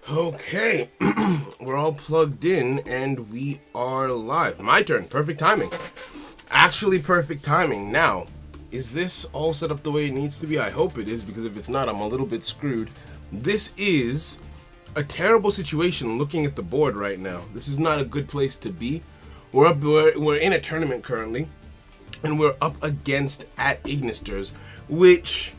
Okay, we're all plugged in and we are live. My turn. Perfect timing. Actually, perfect timing. Now, is this all set up the way it needs to be? I hope it is, because if it's not, I'm a little bit screwed. This is a terrible situation looking at the board right now. This is not a good place to be. We're in a tournament currently, and we're up against at Ignisters, which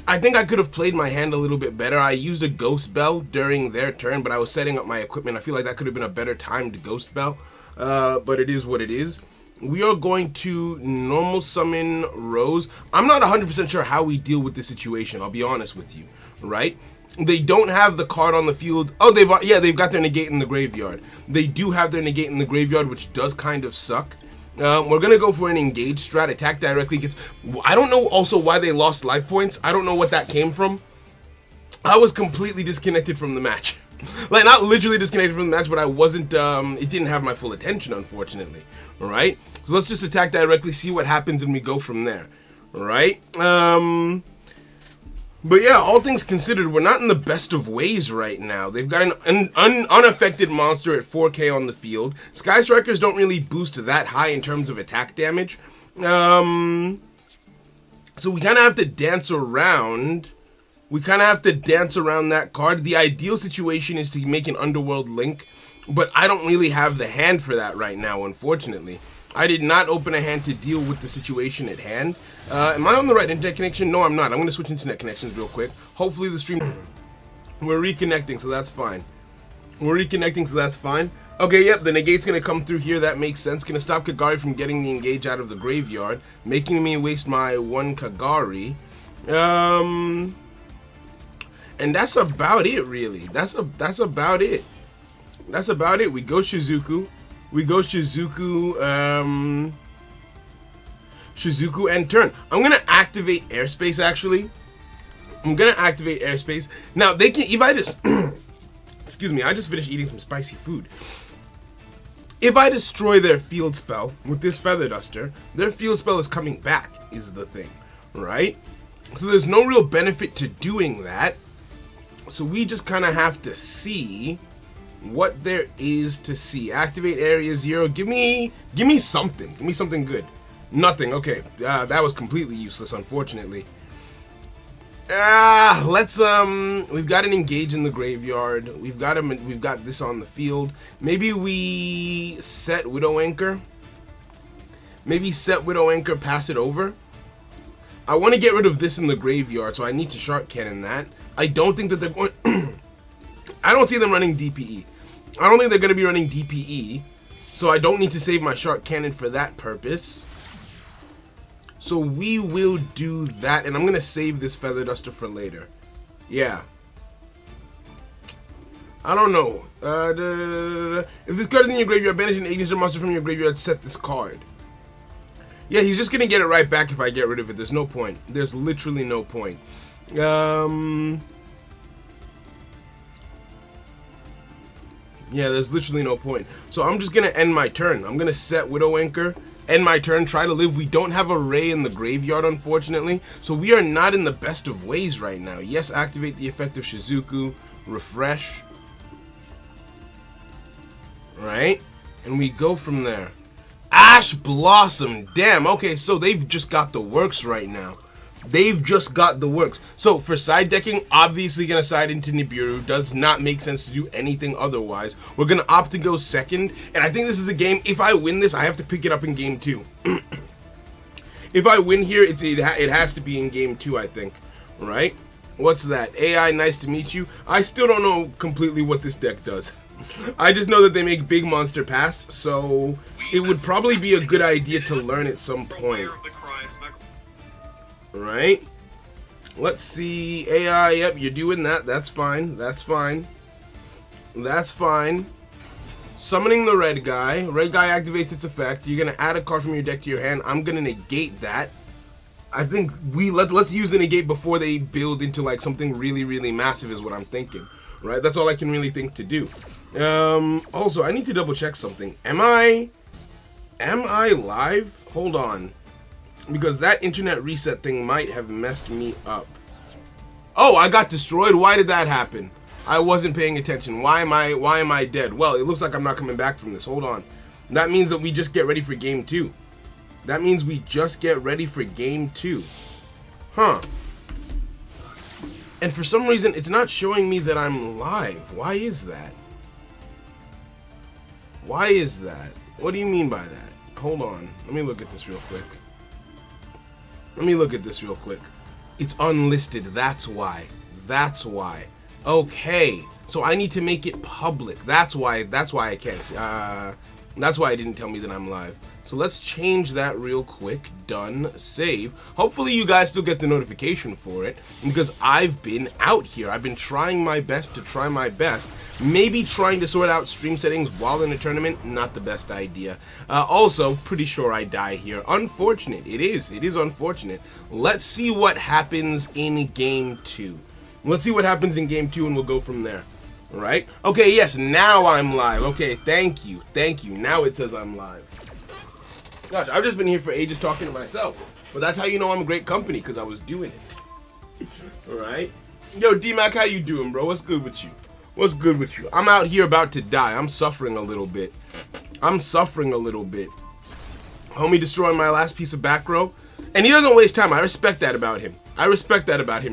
I think I could have played my hand a little bit better. I used a Ghost Bell during their turn, but I was setting up my equipment. I feel like that could have been a better time to Ghost Bell, but it is what it is. We are going to normal summon Rose. I'm not 100% sure how we deal with this situation, I'll be honest with you, right? They don't have the card on the field. Oh, they've got their negate in the graveyard. They do have their negate in the graveyard, which does kind of suck. We're gonna go for an engage strat. Attack directly gets. I don't know also why they lost life points. I don't know what that came from. I was completely disconnected from the match. Like, not literally disconnected from the match, but I wasn't. It didn't have my full attention, unfortunately. All right. So let's just attack directly, see what happens, and we go from there. All right. But yeah, all things considered, we're not in the best of ways right now. They've got an unaffected monster at 4k on the field. Sky Strikers don't really boost that high in terms of attack damage. So we kind of have to dance around. We kind of have to dance around that card. The ideal situation is to make an Underworld Link, but I don't really have the hand for that right now, unfortunately. I did not open a hand to deal with the situation at hand. Am I on the right internet connection? No, I'm not. I'm going to switch internet connections real quick. Hopefully the stream... We're reconnecting, so that's fine. We're reconnecting, so that's fine. Okay, yep, the negate's going to come through here. That makes sense. Going to stop Kagari from getting the engage out of the graveyard, making me waste my one Kagari. And that's about it, really. That's about it. That's about it. We go Shizuku. Shizuku and turn. I'm gonna activate airspace, actually. I'm gonna activate airspace. Now, they can, if I just, excuse me, I just finished eating some spicy food. If I destroy their field spell with this Feather Duster, their field spell is coming back, is the thing, right? So there's no real benefit to doing that. So we just kind of have to see what there is to see. Activate area 0. Give me something. Give me something good. Nothing. Okay. That was completely useless, unfortunately. Let's we've got an engage in the graveyard. We've got this on the field. Maybe we set Widow Anchor. Maybe set Widow Anchor, pass it over. I want to get rid of this in the graveyard, so I need to Shark Cannon that. I don't think that they're going I don't see them running DPE. I don't think they're going to be running DPE, so I don't need to save my Shark Cannon for that purpose. So we will do that, and I'm going to save this Feather Duster for later. Yeah. I don't know. If this card is in your graveyard, banish an Ignition monster from your graveyard, set this card. Yeah, he's just going to get it right back if I get rid of it. There's no point. There's literally no point. Yeah, there's literally no point. So I'm just going to end my turn. I'm going to set Widow Anchor, end my turn, try to live. We don't have a Ray in the graveyard, unfortunately. So we are not in the best of ways right now. Yes, activate the effect of Shizuku. Refresh. Right? And we go from there. Ash Blossom. Damn. Okay, so they've just got the works right now. They've just got the works. So for side decking, obviously gonna side into Nibiru. Does not make sense to do anything otherwise. We're gonna opt to go second, and I think this is a game. If I win this, I have to pick it up in game 2. If I win here, it has to be in game 2, I think. Right? What's that? AI, nice to meet you. I still don't know completely what this deck does. I just know that they make big monster pass, so it would probably be a good idea to learn at some point. Right? Let's see. AI, yep, you're doing that. That's fine. That's fine. That's fine. Summoning the red guy. Red guy activates its effect. You're gonna add a card from your deck to your hand. I'm gonna negate that. I think let's use the negate before they build into like something really, really massive is what I'm thinking. Right? That's all I can really think to do. Also, I need to double check something. Am I live? Hold on. Because that internet reset thing might have messed me up. Oh, I got destroyed? Why did that happen? I wasn't paying attention. Why am I dead? Well, it looks like I'm not coming back from this. Hold on. That means that we just get ready for game 2. That means we just get ready for game 2. Huh. And for some reason, it's not showing me that I'm live. Why is that? Why is that? What do you mean by that? Hold on. Let me look at this real quick. It's unlisted. That's why. That's why. Okay. So I need to make it public. That's why I can't see. That's why it didn't tell me that I'm live. So let's change that real quick. Done. Save. Hopefully you guys still get the notification for it, because I've been out here. I've been trying my best to try my best. Maybe trying to sort out stream settings while in a tournament, not the best idea. Also, pretty sure I die here. Unfortunate. It is unfortunate. Let's see what happens in game 2. Let's see what happens in game 2 and we'll go from there. Alright? Okay, yes, now I'm live. Okay, thank you. Now it says I'm live. Gosh, I've just been here for ages talking to myself. But that's how you know I'm a great company, because I was doing it. Alright? Yo, D-Mac, how you doing, bro? What's good with you? I'm out here about to die. I'm suffering a little bit. Homie destroying my last piece of back row. And he doesn't waste time. I respect that about him.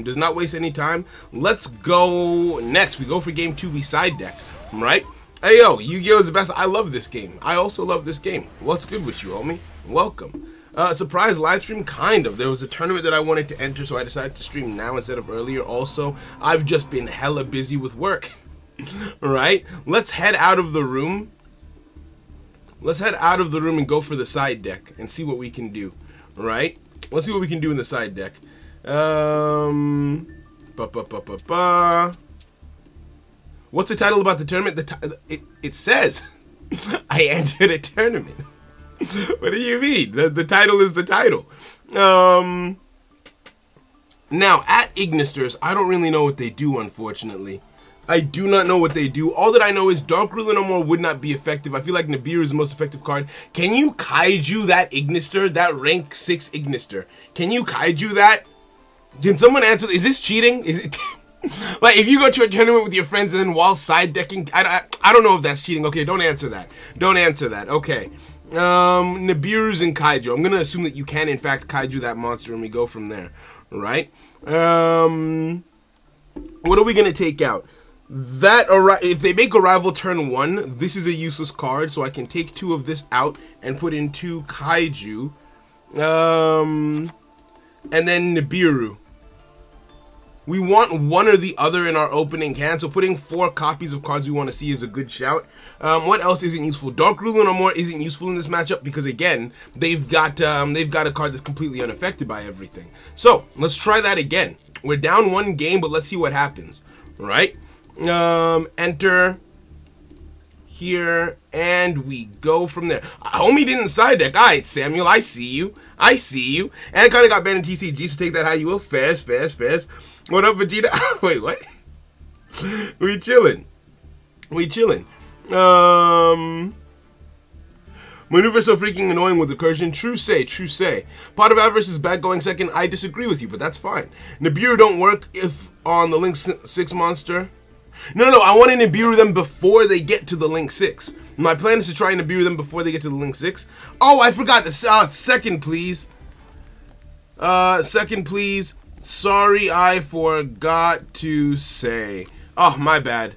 Does not waste any time. Let's go next. We go for game 2. We side deck. Right? Hey, yo, Yu-Gi-Oh is the best. I love this game. I also love this game. What's good with you, homie? Welcome. Surprise live stream? Kind of. There was a tournament that I wanted to enter, so I decided to stream now instead of earlier. Also, I've just been hella busy with work. Right? Let's head out of the room. And go for the side deck and see what we can do. Right? Let's see what we can do in the side deck. What's the title about the tournament? It says I entered a tournament. What do you mean? The title is the title. Now at Ignisters, I don't really know what they do, unfortunately. I do not know what they do. All that I know is Dark Ruler no more would not be effective. I feel like Nibiru is the most effective card. Can you kaiju that Ignister, that rank 6 Ignister? Can you kaiju that? Can someone answer? Is this cheating? Is it like if you go to a tournament with your friends and then while side decking? I don't know if that's cheating. Okay, don't answer that. Okay. Nibiru's and kaiju. I'm gonna assume that you can in fact kaiju that monster and we go from there. Right? What are we gonna take out? If they make Arrival turn 1, this is a useless card, so I can take 2 of this out and put in 2 kaiju. And then Nibiru. We want one or the other in our opening hand, so putting 4 copies of cards we want to see is a good shout. What else isn't useful? Dark Ruler no more isn't useful in this matchup because again, they've got a card that's completely unaffected by everything. So let's try that again. We're down 1 game, but let's see what happens. Right? Enter here, and we go from there. Homie didn't side deck. Alright, Samuel, I see you. And I kind of got banned in TCG, so take that how you will. Fast. What up, Vegeta? Wait, what? We chilling. Maneuver so freaking annoying with recursion. True say. Pot of Avarice is bad going second. I disagree with you, but that's fine. Nibiru don't work if on the Link 6 monster. No, I want to Nibiru them before they get to the Link 6. My plan is to try and Nibiru them before they get to the Link 6. Oh, I forgot to second, please. Second, please. Sorry, I forgot to say. Oh, my bad.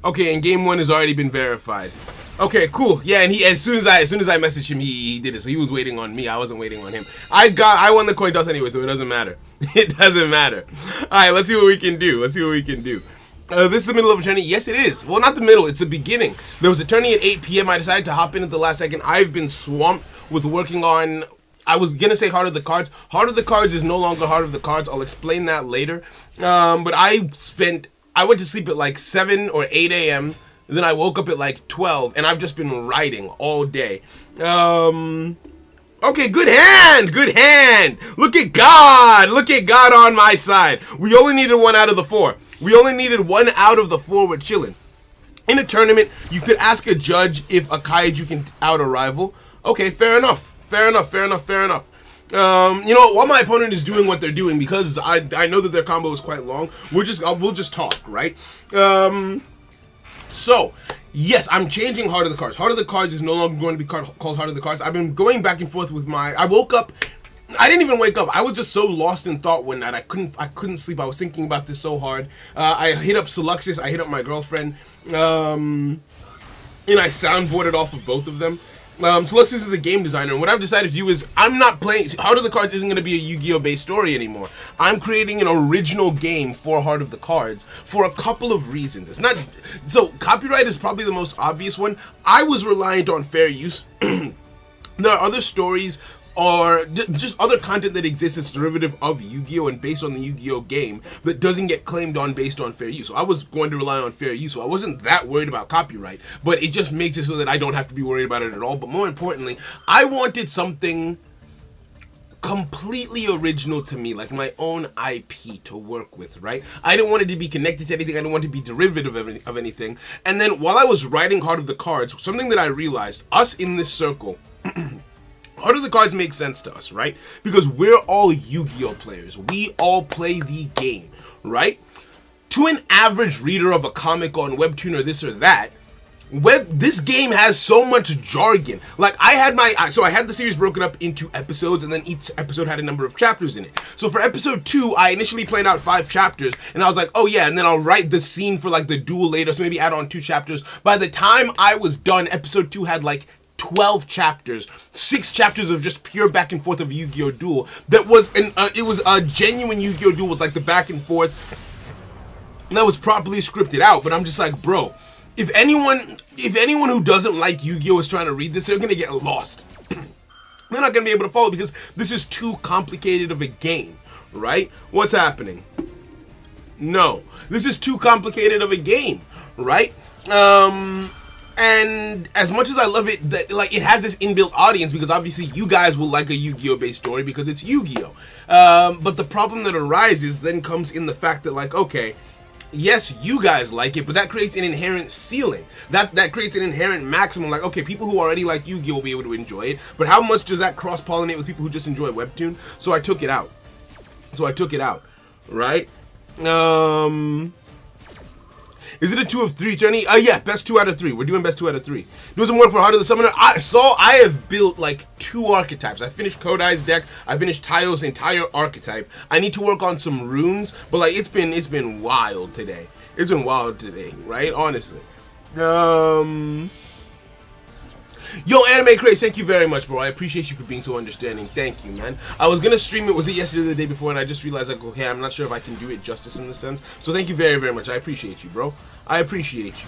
Okay, and game 1 has already been verified. Okay, cool. Yeah, and as soon as I messaged him, he did it. So he was waiting on me. I wasn't waiting on him. I won the coin toss anyway, so it doesn't matter. All right, let's see what we can do. This is the middle of a tourney. Yes, it is. Well, not the middle. It's the beginning. There was a tourney at 8 p.m. I decided to hop in at the last second. I've been swamped with working on. I was gonna say Heart of the Cards. Heart of the Cards is no longer Heart of the Cards. I'll explain that later. But I went to sleep at like 7 or 8 a.m. Then I woke up at like 12, and I've just been writing all day. Okay, good hand. Look at God on my side. We only needed 1 out of the 4. We're chilling. In a tournament, you could ask a judge if a kaiju can out a rival. Okay, fair enough. You know, while my opponent is doing what they're doing, because I know that their combo is quite long, we'll just talk, right? So, yes, I'm changing Heart of the Cards. Heart of the Cards is no longer going to be called Heart of the Cards. I've been going back and forth with I woke up. I didn't even wake up. I was just so lost in thought one night. I couldn't sleep. I was thinking about this so hard. I hit up Seluxis. I hit up my girlfriend. And I soundboarded off of both of them. Seluxis is a game designer, and what I've decided to do is I'm not playing. Heart of the Cards isn't going to be a Yu-Gi-Oh! Based story anymore. I'm creating an original game for Heart of the Cards for a couple of reasons. It's not so copyright is probably the most obvious one. I was reliant on fair use. There are other stories or just other content that exists as derivative of Yu-Gi-Oh! And based on the Yu-Gi-Oh! Game that doesn't get claimed on based on fair use. So I was going to rely on fair use, so I wasn't that worried about copyright, but it just makes it so that I don't have to be worried about it at all. But more importantly, I wanted something completely original to me, like my own IP to work with, right? I didn't want it to be connected to anything. I didn't want it to be derivative of anything. And then while I was writing Heart of the Cards, something that I realized, us in this circle, Heart of the Cards makes sense to us, right? Because we're all Yu-Gi-Oh! Players. We all play the game, right? To an average reader of a comic on Webtoon or this or that, this game has so much jargon. Like I had the series broken up into episodes, and then each episode had a number of chapters in it. So for episode 2, I initially planned out 5 chapters, and I was like, oh yeah, and then I'll write the scene for like the duel later, so maybe add on 2 chapters. By the time I was done, episode 2 had like 12 chapters, 6 chapters of just pure back and forth of Yu-Gi-Oh! Duel. That was it was a genuine Yu-Gi-Oh! Duel with like the back and forth that was properly scripted out. But I'm just like, bro, if anyone who doesn't like Yu-Gi-Oh! Is trying to read this, they're gonna get lost. They're not gonna be able to follow because this is too complicated of a game, right? What's happening? No, this is too complicated of a game, right? And as much as I love it, that like it has this inbuilt audience because obviously you guys will like a Yu-Gi-Oh! Based story because it's Yu-Gi-Oh! But the problem that arises then comes in the fact that like, okay, yes, you guys like it, but that creates an inherent ceiling. That creates an inherent maximum. Like, okay, people who already like Yu-Gi-Oh! Will be able to enjoy it, but how much does that cross-pollinate with people who just enjoy Webtoon? So I took it out. Right? Is it a 2 of 3 journey? Yeah, best 2 out of 3. We're doing best 2 out of 3. Doing some work for Heart of the Summoner. I have built like 2 archetypes. I finished Kodai's deck. I finished Taio's entire archetype. I need to work on some runes, but like it's been wild today. It's been wild today, right? Honestly. Yo, Anime Craze, thank you very much, bro. I appreciate you for being so understanding. Thank you, man. I was gonna stream it, was it yesterday or the day before, and I just realized, like, okay, I'm not sure if I can do it justice in the sense. So thank you very, very much. I appreciate you, bro. I appreciate you.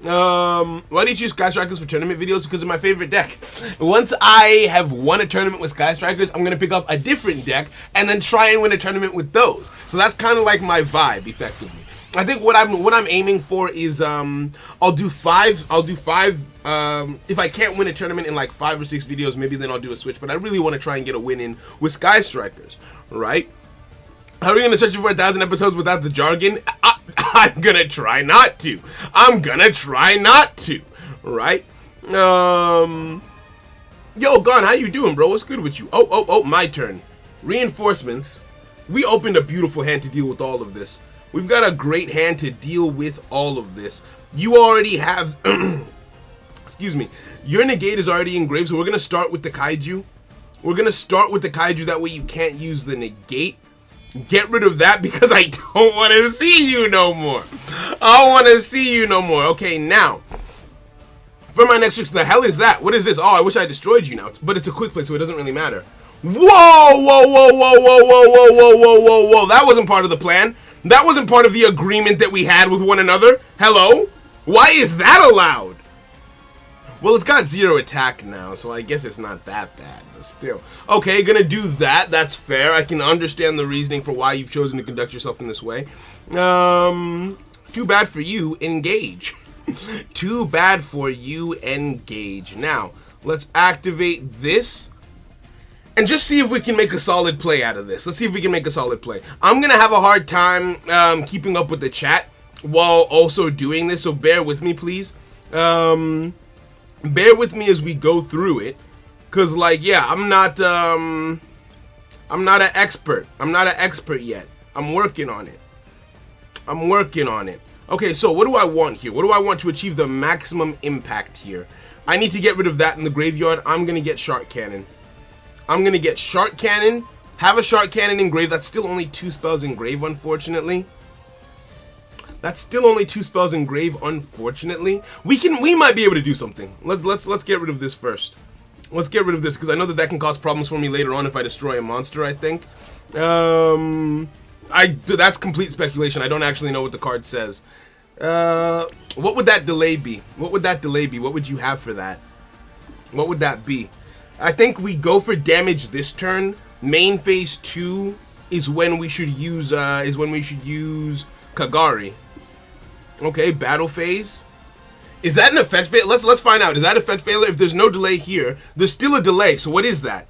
Why do you choose Sky Strikers for tournament videos? Because of my favorite deck. Once I have won a tournament with Sky Strikers, I'm gonna pick up a different deck and then try and win a tournament with those. So that's kind of like my vibe, effectively. I think what I'm aiming for is I'll do five. If I can't win a tournament in like 5 or 6 videos, maybe then I'll do a switch. But I really want to try and get a win in with Sky Strikers, right? How are we gonna search for 1,000 episodes without the jargon? I'm gonna try not to. Right? Yo, Gon, how you doing, bro? What's good with you? Oh, my turn. Reinforcements. We opened a beautiful hand to deal with all of this. We've got a great hand to deal with all of this. You already have, excuse me, your negate is already engraved, so we're going to start with the kaiju. That way you can't use the negate. Get rid of that because I don't want to see you no more. Okay, now, for my next trick, the hell is that? What is this? Oh, I wish I destroyed you now. But it's a quick play, so it doesn't really matter. Whoa. That wasn't part of the plan. That wasn't part of the agreement that we had with one another. Hello? Why is that allowed? Well, it's got 0 attack now, so I guess it's not that bad, but still. Okay, gonna do that. That's fair. I can understand the reasoning for why you've chosen to conduct yourself in this way. Too bad for you. Engage. Too bad for you. Engage. Now, let's activate this. And just see if we can make a solid play out of this. Let's see if we can make a solid play. I'm going to have a hard time keeping up with the chat while also doing this, so bear with me, please. Bear with me as we go through it. Because, like, yeah, I'm not... I'm not an expert. I'm not an expert yet. I'm working on it. I'm working on it. Okay, so what do I want here? What do I want to achieve the maximum impact here? I need to get rid of that in the graveyard. I'm going to get Shark Cannon. I'm going to get Shark Cannon. Have a Shark Cannon in grave. That's still only 2 spells in grave, unfortunately. That's still only 2 spells in grave, unfortunately. We might be able to do something. Let's get rid of this first. Let's get rid of this, because I know that can cause problems for me later on if I destroy a monster, I think. That's complete speculation. I don't actually know what the card says. What would that delay be? What would that delay be? What would you have for that? What would that be? I think we go for damage this turn. Main phase 2 is when we should use Kagari. Okay, battle phase. Is that an effect fail? Let's find out. Is that effect failure? If there's no delay here, there's still a delay. So what is that?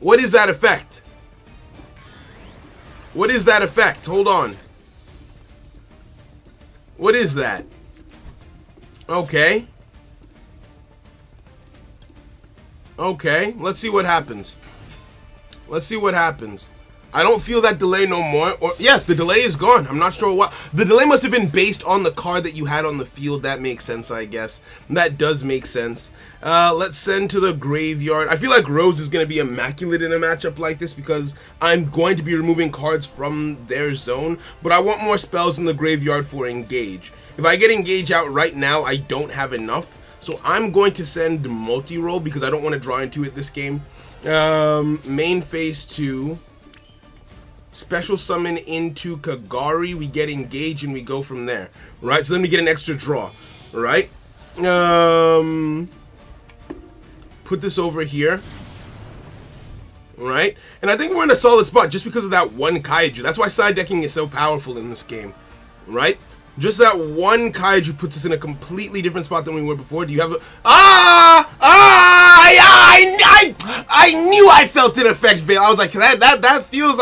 What is that effect? What is that effect? Hold on. What is that? Okay. Okay, let's see what happens. Let's see what happens. I don't feel that delay no more. Or yeah, the delay is gone. I'm not sure what. The delay must have been based on the card that you had on the field. That makes sense, I guess. That does make sense. Let's send to the graveyard. I feel like Rose is going to be immaculate in a matchup like this because I'm going to be removing cards from their zone. But I want more spells in the graveyard for Engage. If I get Engage out right now, I don't have enough. So I'm going to send multi-roll because I don't want to draw into it this game. Main phase 2. Special summon into Kagari, we get Engage and we go from there, right? So then we get an extra draw, right? Put this over here, right? And I think we're in a solid spot just because of that one Kaiju. That's why side decking is so powerful in this game, right? Just that one Kaiju puts us in a completely different spot than we were before. Do you have a... I knew I felt an effect fail. I was like, that feels...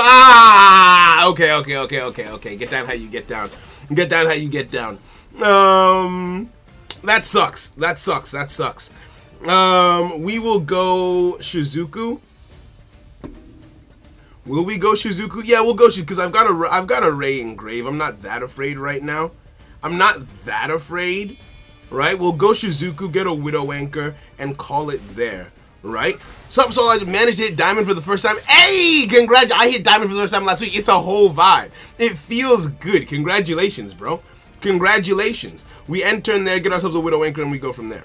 Okay. Get down how you get down. Get down how you get down. That sucks. We will go Shizuku. Will we go Shizuku? Yeah, we'll go Shizuku because I've got a Ray in grave. I'm not that afraid right now. I'm not that afraid, right? We'll go Shizuku, get a Widow Anchor, and call it there, right? So I managed to hit Diamond for the first time. Hey, congrats! I hit Diamond for the first time last week. It's a whole vibe. It feels good. Congratulations, bro. Congratulations. We enter in there, get ourselves a Widow Anchor, and we go from there,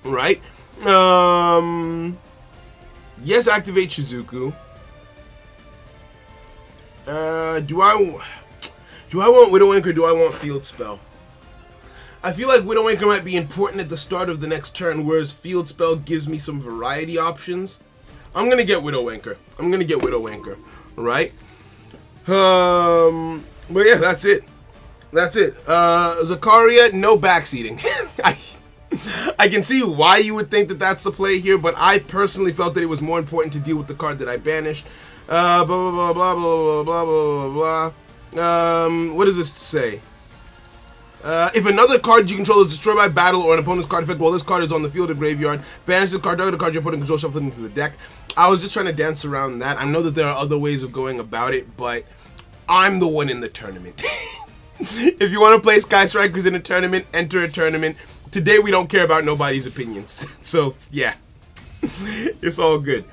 right? Yes, activate Shizuku. Do I want Widow Anchor or do I want Field Spell? I feel like Widow Anchor might be important at the start of the next turn, whereas Field Spell gives me some variety options. I'm going to get Widow Anchor. Right? But yeah, that's it. Zakaria, no backseating. I can see why you would think that that's the play here, but I personally felt that it was more important to deal with the card that I banished. Blah, blah, blah, blah, blah, blah, blah, blah, blah. What does this say? If another card you control is destroyed by battle or an opponent's card effect while this card is on the field or graveyard, banish the card, target the card your opponent controls, shuffle it into the deck. I was just trying to dance around that. I know that there are other ways of going about it, but I'm the one in the tournament. If you want to play Sky Strikers in a tournament, enter a tournament. Today we don't care about nobody's opinions. So, yeah. It's all good.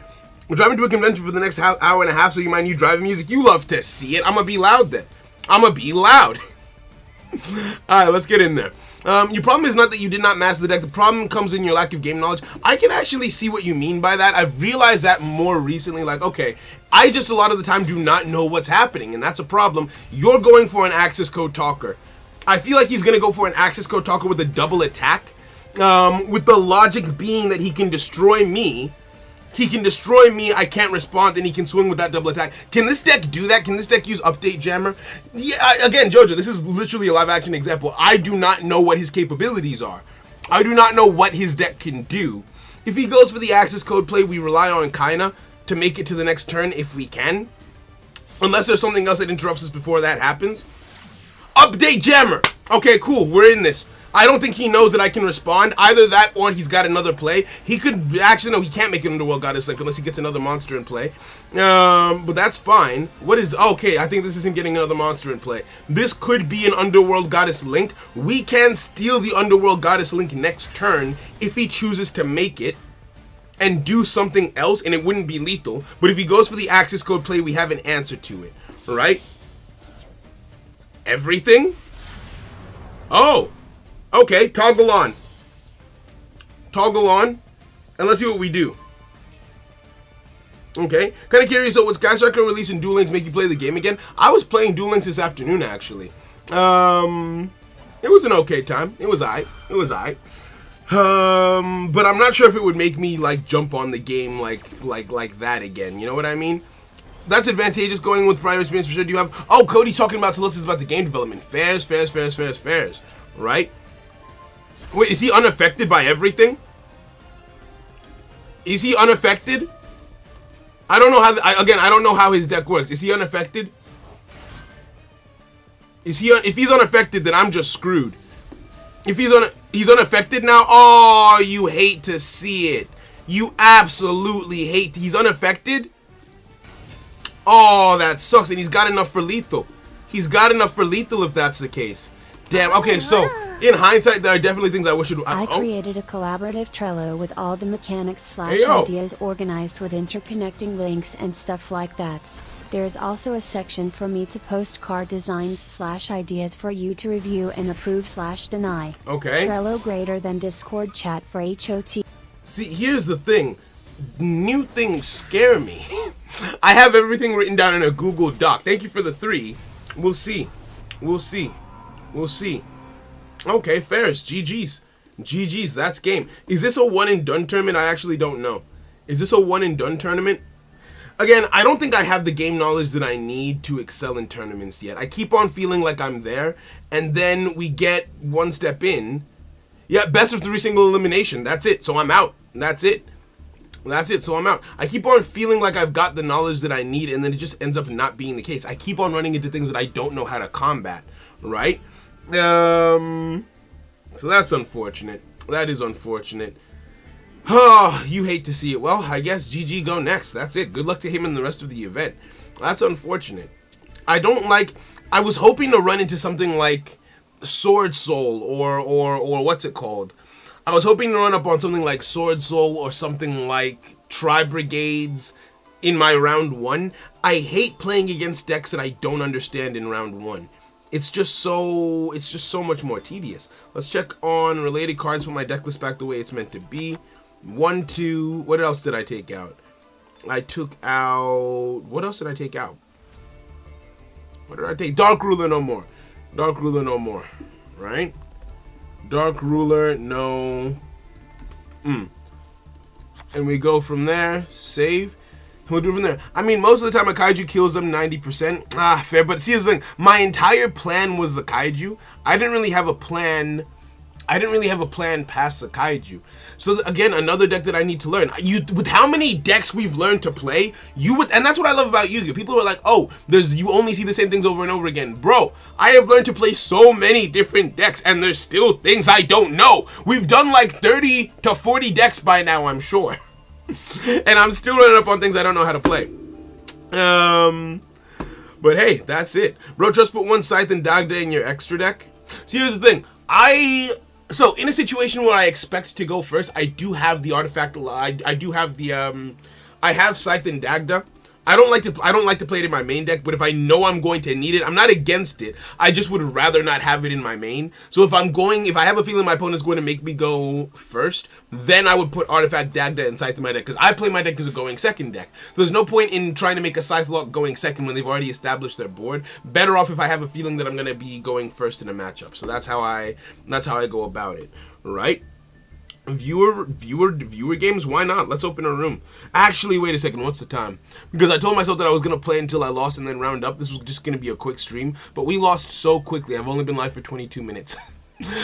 We're driving to a convention for the next hour and a half, so you mind you driving music? You love to see it. I'm gonna be loud then. Alright, let's get in there. Your problem is not that you did not master the deck. The problem comes in your lack of game knowledge. I can actually see what you mean by that. I've realized that more recently. Like, okay, I just a lot of the time do not know what's happening, and that's a problem. You're going for an access code talker. I feel like he's gonna go for an access code talker with a double attack. With the logic being that he can destroy me. I can't respond, and he can swing with that double attack. Can this deck do that? Can this deck use Update Jammer? Yeah, again, Jojo, this is literally a live-action example. I do not know what his capabilities are. I do not know what his deck can do. If he goes for the access code play, we rely on Kaina to make it to the next turn if we can. Unless there's something else that interrupts us before that happens. Update Jammer. Okay, cool. We're in this. I don't think he knows that I can respond. Either that or he's got another play. He could actually, no, he can't make an Underworld Goddess Link unless he gets another monster in play. But that's fine. What is, okay, I think this is him getting another monster in play. This could be an Underworld Goddess Link. We can steal the Underworld Goddess Link next turn if he chooses to make it and do something else, and it wouldn't be lethal. But if he goes for the Axis Code play, we have an answer to it, right? Everything? Oh. Okay, toggle on. Toggle on. And let's see what we do. Okay. Kind of curious, so would Sky Striker release and Duel Links make you play the game again? I was playing Duel Links this afternoon, actually. It was an okay time. It was aight. It was aight. But I'm not sure if it would make me, like, jump on the game like that again. You know what I mean? That's advantageous going with prior experience for sure. Do you have... Oh, Cody talking about solicits about the game development. Fairs. Right? Wait, is he unaffected by everything? Is he unaffected? I don't know how... Again, I don't know how his deck works. Is he unaffected? Is he... If he's unaffected, then I'm just screwed. If he's unaffected now? Oh, you hate to see it. You absolutely hate... He's unaffected? Oh, that sucks. And he's got enough for lethal. He's got enough for lethal if that's the case. Damn. Okay, so in hindsight, there are definitely things I wish it would... I created a collaborative Trello with all the mechanics / ideas organized with interconnecting links and stuff like that. There is also a section for me to post card designs / ideas for you to review and approve / deny. Okay. Trello greater than Discord chat for HOT. See, here's the thing. New things scare me. I have everything written down in a Google Doc. Thank you for the 3. We'll see. We'll see. We'll see. Okay, Ferris. GG's. GG's. That's game. Is this a one and done tournament? I actually don't know. Is this a one and done tournament? Again, I don't think I have the game knowledge that I need to excel in tournaments yet. I keep on feeling like I'm there, and then we get one step in. Yeah, best of 3 single elimination. That's it. So I'm out. That's it. That's it, so I'm out. I keep on feeling like I've got the knowledge that I need, and then it just ends up not being the case. I keep on running into things that I don't know how to combat, right? So that's unfortunate. That is unfortunate. Oh, you hate to see it. Well, I guess GG go next. That's it. Good luck to him in the rest of the event. That's unfortunate. I don't like... I was hoping to run into something like Sword Soul or what's it called? I was hoping to run up on something like Sword Soul or something like Tri-Brigades in my round 1. I hate playing against decks that I don't understand in round 1. It's just so much more tedious. Let's check on related cards, put my deck list back the way it's meant to be. 1, 2, what else did I take out? I took out, what else did I take out? What did I take? Dark Ruler no more. Dark Ruler no more, right? Dark Ruler, no. And we go from there. Save. And we'll do from there. I mean, most of the time a kaiju kills them 90%. Ah, fair. But see, here's the thing. My entire plan was the kaiju. I didn't really have a plan. I didn't really have a plan past the kaiju. So again, another deck that I need to learn. With how many decks we've learned to play, and that's what I love about Yu-Gi-Oh! People are like, oh, you only see the same things over and over again. Bro, I have learned to play so many different decks, and there's still things I don't know. We've done like 30 to 40 decks by now, I'm sure. And I'm still running up on things I don't know how to play. But hey, that's it. Bro, just put 1 Scythe and Dagda in your extra deck. See, here's the thing. So in a situation where I expect to go first, I do have the artifact. I do have the I have Scythe and Dagda. I don't like to play it in my main deck, but if I know I'm going to need it, I'm not against it. I just would rather not have it in my main. So if I have a feeling my opponent's going to make me go first, then I would put Artifact, Dagda, and Scythe in my deck, because I play my deck as a going second deck. So there's no point in trying to make a Scythe lock going second when they've already established their board. Better off if I have a feeling that I'm going to be going first in a matchup. So that's how I go about it, right? Viewer games, why not? Let's open a room. Actually, wait a second, what's the time? Because I told myself that I was gonna play until I lost and then round up. This was just gonna be a quick stream, but we lost so quickly. I've only been live for 22 minutes.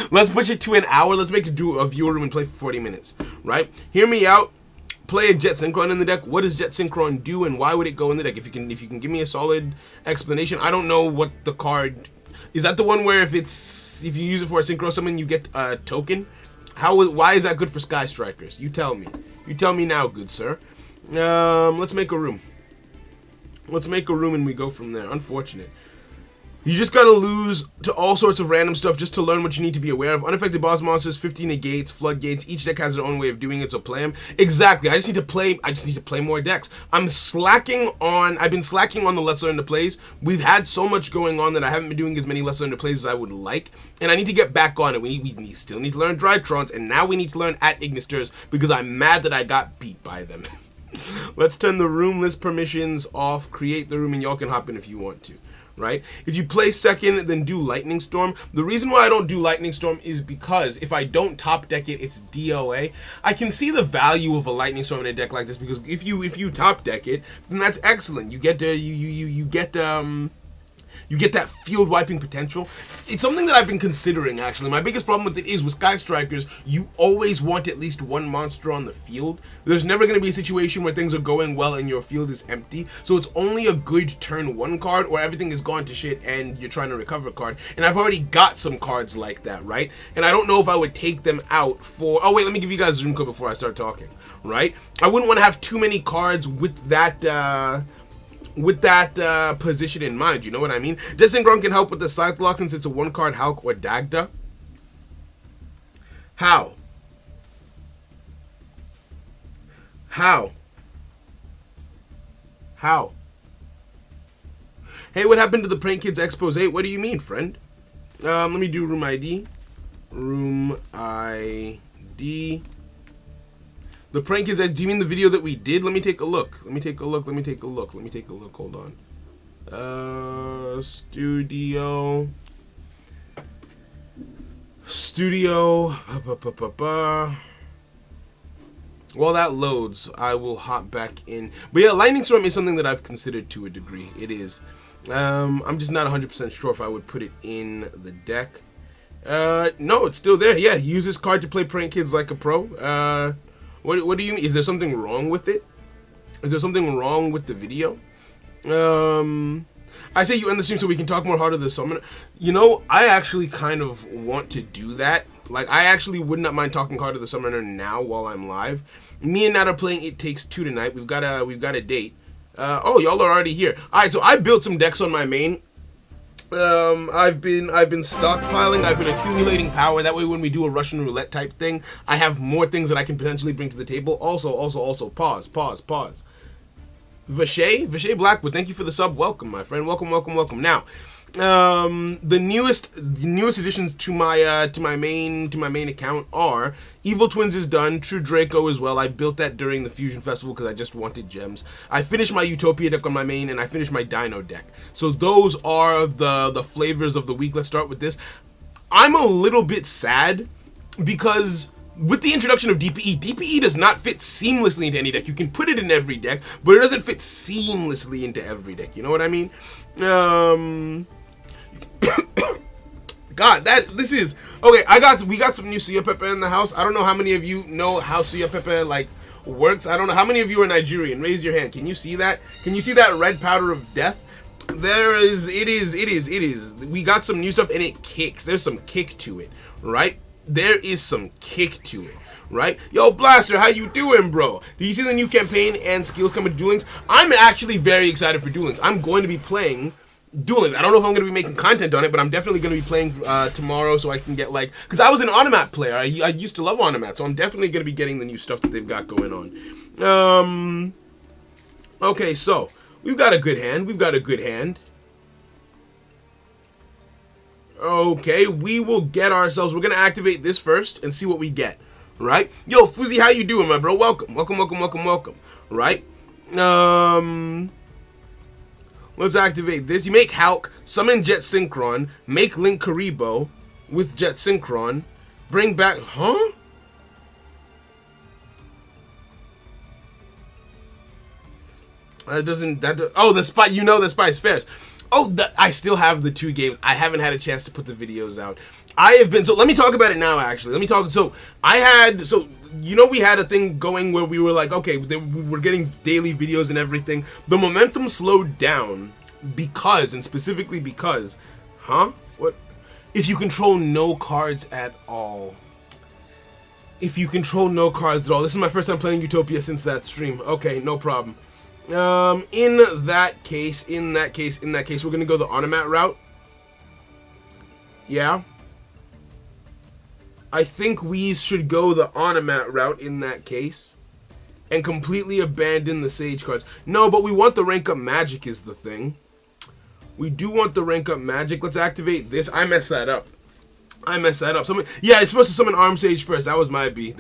Let's push it to an hour. Let's make a viewer room and play for 40 minutes, right? Hear me out. Play a Jet Synchron in the deck. What does Jet Synchron do, and why would it go in the deck? If you can give me a solid explanation. I don't know what the card Is that the one where if you use it for a synchro summon, you get a token? Why is that good for Sky Strikers? You tell me. You tell me now, good sir. Let's make a room. Let's make a room and we go from there. Unfortunate. You just gotta lose to all sorts of random stuff just to learn what you need to be aware of. Unaffected boss monsters, 50 negates, floodgates. Each deck has their own way of doing it, so play them. Exactly. I just need to play more decks. I've been slacking on the lesser learned plays. We've had so much going on that I haven't been doing as many lesser learned plays as I would like, and I need to get back on it. We still need to learn Drytrons, and now we need to learn at Ignisters because I'm mad that I got beat by them. Let's turn the room list permissions off, create the room, and y'all can hop in if you want to. Right? If you play second, then do Lightning Storm. The reason why I don't do Lightning Storm is because if I don't top deck it, it's DOA. I can see the value of a Lightning Storm in a deck like this because if you top deck it, then that's excellent. You get you get that field wiping potential. It's something that I've been considering actually. My biggest problem with it is with Sky Strikers, you always want at least one monster on the field. There's never going to be a situation where things are going well and your field is empty. So it's only a good turn one card or everything is gone to shit and you're trying to recover a card. And I've already got some cards like that, right? And I don't know if I would take them out for... Oh wait, let me give you guys a Zoom code before I start talking, right? I wouldn't want to have too many cards with that... position in mind, you know what I mean? Desengron can help with the Scythe Lock since it's a one-card Hulk or Dagda. How? Hey, what happened to the Prank Kids Expose 8? What do you mean, friend? Let me do room ID. Room ID. The Prank Kids, do you mean the video that we did? Let me take a look. Hold on. Studio. While that loads, I will hop back in. But yeah, Lightning Storm is something that I've considered to a degree. It is. I'm just not 100% sure if I would put it in the deck. No, it's still there. Yeah, use this card to play Prank Kids like a pro. What do you mean? Is there something wrong with it? Is there something wrong with the video? I say you end the stream so we can talk more Heart of the Summoner. You know, I actually kind of want to do that. Like, I actually would not mind talking Heart of the Summoner now while I'm live. Me and Nat are playing It Takes Two tonight. We've got a date. Oh, y'all are already here. All right, so I built some decks on my main. I've been stockpiling, I've been accumulating power. That way when we do a Russian roulette type thing, I have more things that I can potentially bring to the table. Also, pause. Vishay Blackwood, thank you for the sub. Welcome, my friend. Welcome. Now, the newest additions to my main account are Evil Twins is done, True Draco as well. I built that during the Fusion Festival because I just wanted gems. I finished my Utopia deck on my main and I finished my Dino deck. So those are the flavors of the week. Let's start with this. I'm a little bit sad because with the introduction of DPE does not fit seamlessly into any deck. You can put it in every deck, but it doesn't fit seamlessly into every deck. You know what I mean? God, this is okay. We got some new Suya Pepe in the house. I don't know how many of you know how Suya Pepe like works. I don't know how many of you are Nigerian. Raise your hand. Can you see that? Can you see that red powder of death? It is. We got some new stuff and it kicks. There's some kick to it, right? There is some kick to it, right? Yo, Blaster, how you doing, bro? Do you see the new campaign and skills coming to Duel Links? I'm actually very excited for Duel Links. I'm going to be playing Duel Links. I don't know if I'm going to be making content on it, but I'm definitely going to be playing tomorrow so I can get like... Because I was an Automat player. I used to love Automat, so I'm definitely going to be getting the new stuff that they've got going on. Okay, so we've got a good hand. Okay, we will get ourselves... We're going to activate this first and see what we get, right? Yo, Fuzzy, how you doing, my bro? Welcome. Right? Let's activate this. You make Hulk, summon Jet Synchron, make Link Karibo with Jet Synchron, bring back... Huh? Oh, the spy... You know the Spice Fairs. Oh, I still have the 2 games. I haven't had a chance to put the videos out. I have been... So, let me talk about it now, actually. So, you know we had a thing going where we were like, okay, we were getting daily videos and everything. The momentum slowed down because, and specifically because... Huh? What? If you control no cards at all. If you control no cards at all. This is my first time playing Utopia since that stream. Okay, no problem. In that case, we're gonna go the Automat route. Yeah. I think we should go the Automat route in that case. And completely abandon the Sage cards. No, but we want the rank up magic is the thing. We do want the rank up magic. Let's activate this. I messed that up. Yeah, it's supposed to summon Arm Sage first. That was my B.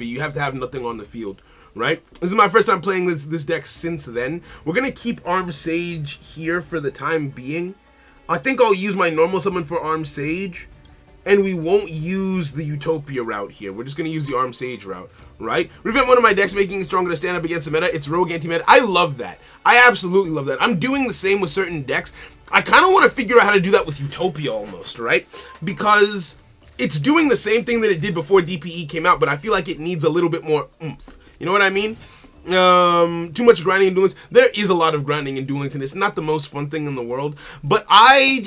You have to have nothing on the field, right? This is my first time playing this deck since then. We're going to keep Arm Sage here for the time being. I think I'll use my normal summon for Arm Sage. And we won't use the Utopia route here. We're just going to use the Arm Sage route, right? Revamp one of my decks, making it stronger to stand up against the meta. It's rogue anti-meta. I love that. I absolutely love that. I'm doing the same with certain decks. I kind of want to figure out how to do that with Utopia almost, right? Because it's doing the same thing that it did before DPE came out, but I feel like it needs a little bit more oomph. You know what I mean? Too much grinding and Duel Links. There is a lot of grinding and Duel Links, and it's not the most fun thing in the world, but I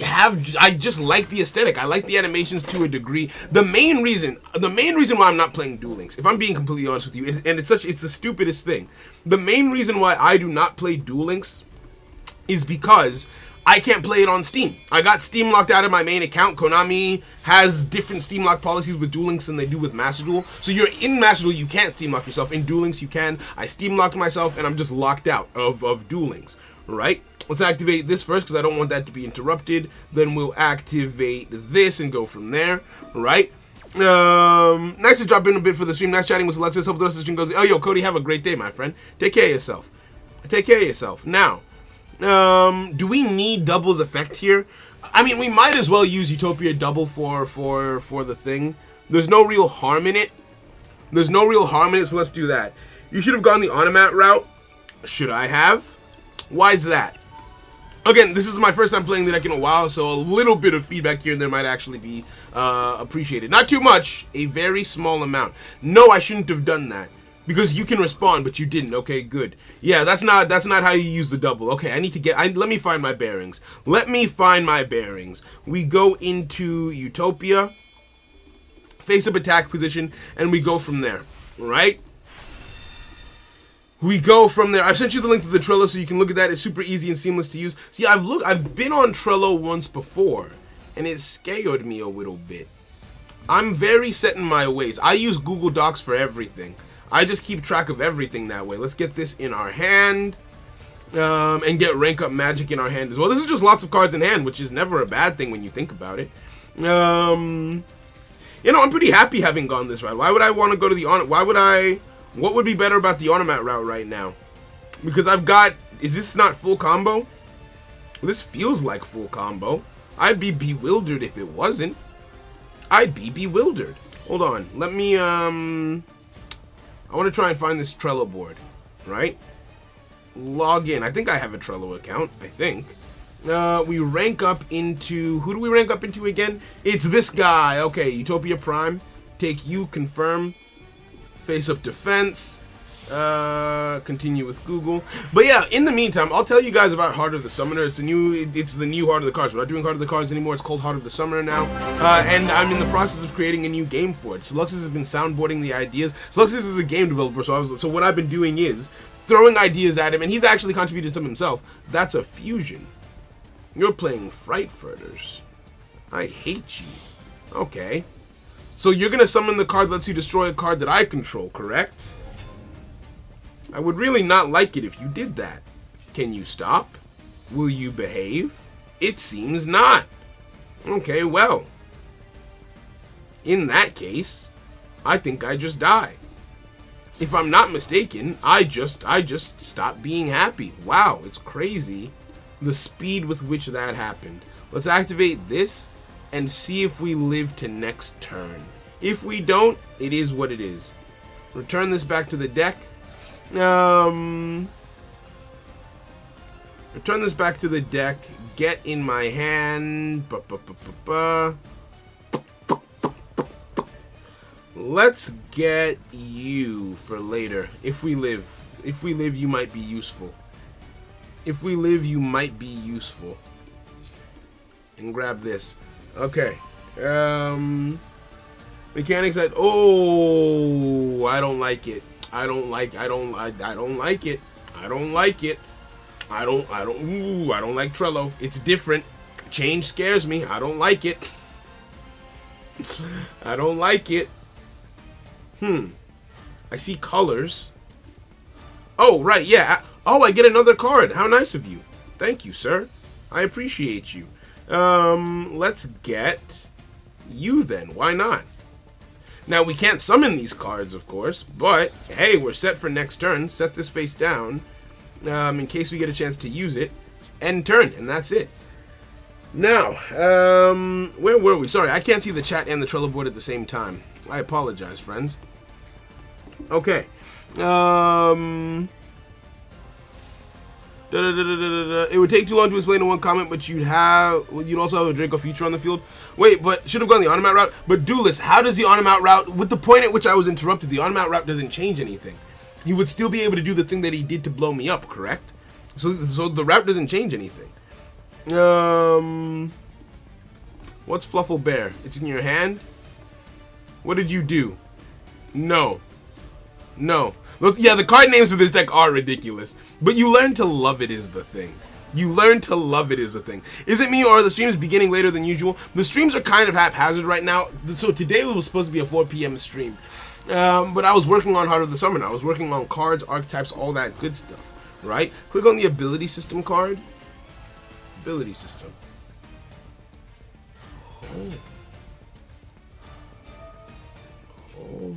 just like the aesthetic. I like the animations to a degree. The main reason why I'm not playing Duel Links, if I'm being completely honest with you, and it's the stupidest thing. The main reason why I do not play Duel Links is because I can't play it on Steam. I got Steam locked out of my main account. Konami has different Steam lock policies with Duel Links than they do with Master Duel. So you're in Master Duel, you can't Steam lock yourself. In Duel Links, you can. I Steam locked myself, and I'm just locked out of Duel Links, right? Let's activate this first, because I don't want that to be interrupted. Then we'll activate this and go from there, right? Nice to drop in a bit for the stream. Nice chatting with Alexis. Hope the rest of the stream goes. Oh, yo, Cody, have a great day, my friend. Take care of yourself. Now, do we need Double's effect here? I mean, we might as well use Utopia Double for the thing. There's no real harm in it. So let's do that. You should have gone the Automat route. Should I have? Why is that? Again, this is my first time playing the deck in a while, so a little bit of feedback here and there might actually be appreciated. Not too much, a very small amount. No, I shouldn't have done that. Because you can respond, but you didn't. Okay, good. Yeah, that's not how you use the double. Okay, I need to let me find my bearings. We go into Utopia, face up attack position, and we go from there. Right? We go from there. I've sent you the link to the Trello so you can look at that. It's super easy and seamless to use. See, I've been on Trello once before, and it scared me a little bit. I'm very set in my ways. I use Google Docs for everything. I just keep track of everything that way. Let's get this in our hand, and get rank up magic in our hand as well. This is just lots of cards in hand, which is never a bad thing when you think about it. You know, I'm pretty happy having gone this route. Why would I want to go to the what would be better about the Automat route right now? Because is this not full combo? This feels like full combo. I'd be bewildered if it wasn't. Hold on, let me, I want to try and find this Trello board, right? Log in. I think I have a Trello account, I think. We rank up into... Who do we rank up into again? It's this guy. Okay, Utopia Prime. Take you, confirm. Face up defense. Continue with Google. But yeah, in the meantime, I'll tell you guys about Heart of the Summoner. It's the new Heart of the Cards. We're not doing Heart of the Cards anymore. It's called Heart of the Summoner now. And I'm in the process of creating a new game for it. Sluxus has been soundboarding the ideas. Sluxus is a game developer, so what I've been doing is throwing ideas at him, and he's actually contributed some himself. That's a fusion. You're playing Frightfurters. I hate you. Okay. So you're gonna summon the card that lets you destroy a card that I control, correct? I would really not like it if you did that. Can you stop? Will you behave? It seems not. Okay, well. In that case, I think I just die. If I'm not mistaken, I just stop being happy. Wow, it's crazy the speed with which that happened. Let's activate this and see if we live to next turn. If we don't, it is what it is. Return this back to the deck. Return this back to the deck. Get in my hand. Let's get you for later. If we live, you might be useful. and grab this. Okay. Mechanics that, oh, I don't like it. I don't like it. I don't like it. I don't like Trello. It's different. Change scares me. I don't like it. I don't like it. I see colors. Oh, right, yeah. Oh, I get another card. How nice of you. Thank you, sir. I appreciate you. Let's get you then. Why not? Now, we can't summon these cards, of course, but, hey, we're set for next turn. Set this face down, in case we get a chance to use it. End turn, and that's it. Now, where were we? Sorry, I can't see the chat and the Trello board at the same time. I apologize, friends. Okay. It would take too long to explain in one comment, but you'd also have a Draco feature on the field. Wait, but should have gone the on-out route. But Duelist, how does the on-out route, with the point at which I was interrupted, the on-out route doesn't change anything. He would still be able to do the thing that he did to blow me up, correct? So the route doesn't change anything. What's Fluffle Bear? It's in your hand? What did you do? No. No. Yeah, the card names for this deck are ridiculous. But you learn to love it is the thing. You learn to love it is the thing. Is it me or are the streams beginning later than usual? The streams are kind of haphazard right now. So today was supposed to be a 4 p.m. stream. But I was working on Heart of the Summoner. I was working on cards, archetypes, all that good stuff. Right? Click on the ability system card. Ability system. Oh. Oh.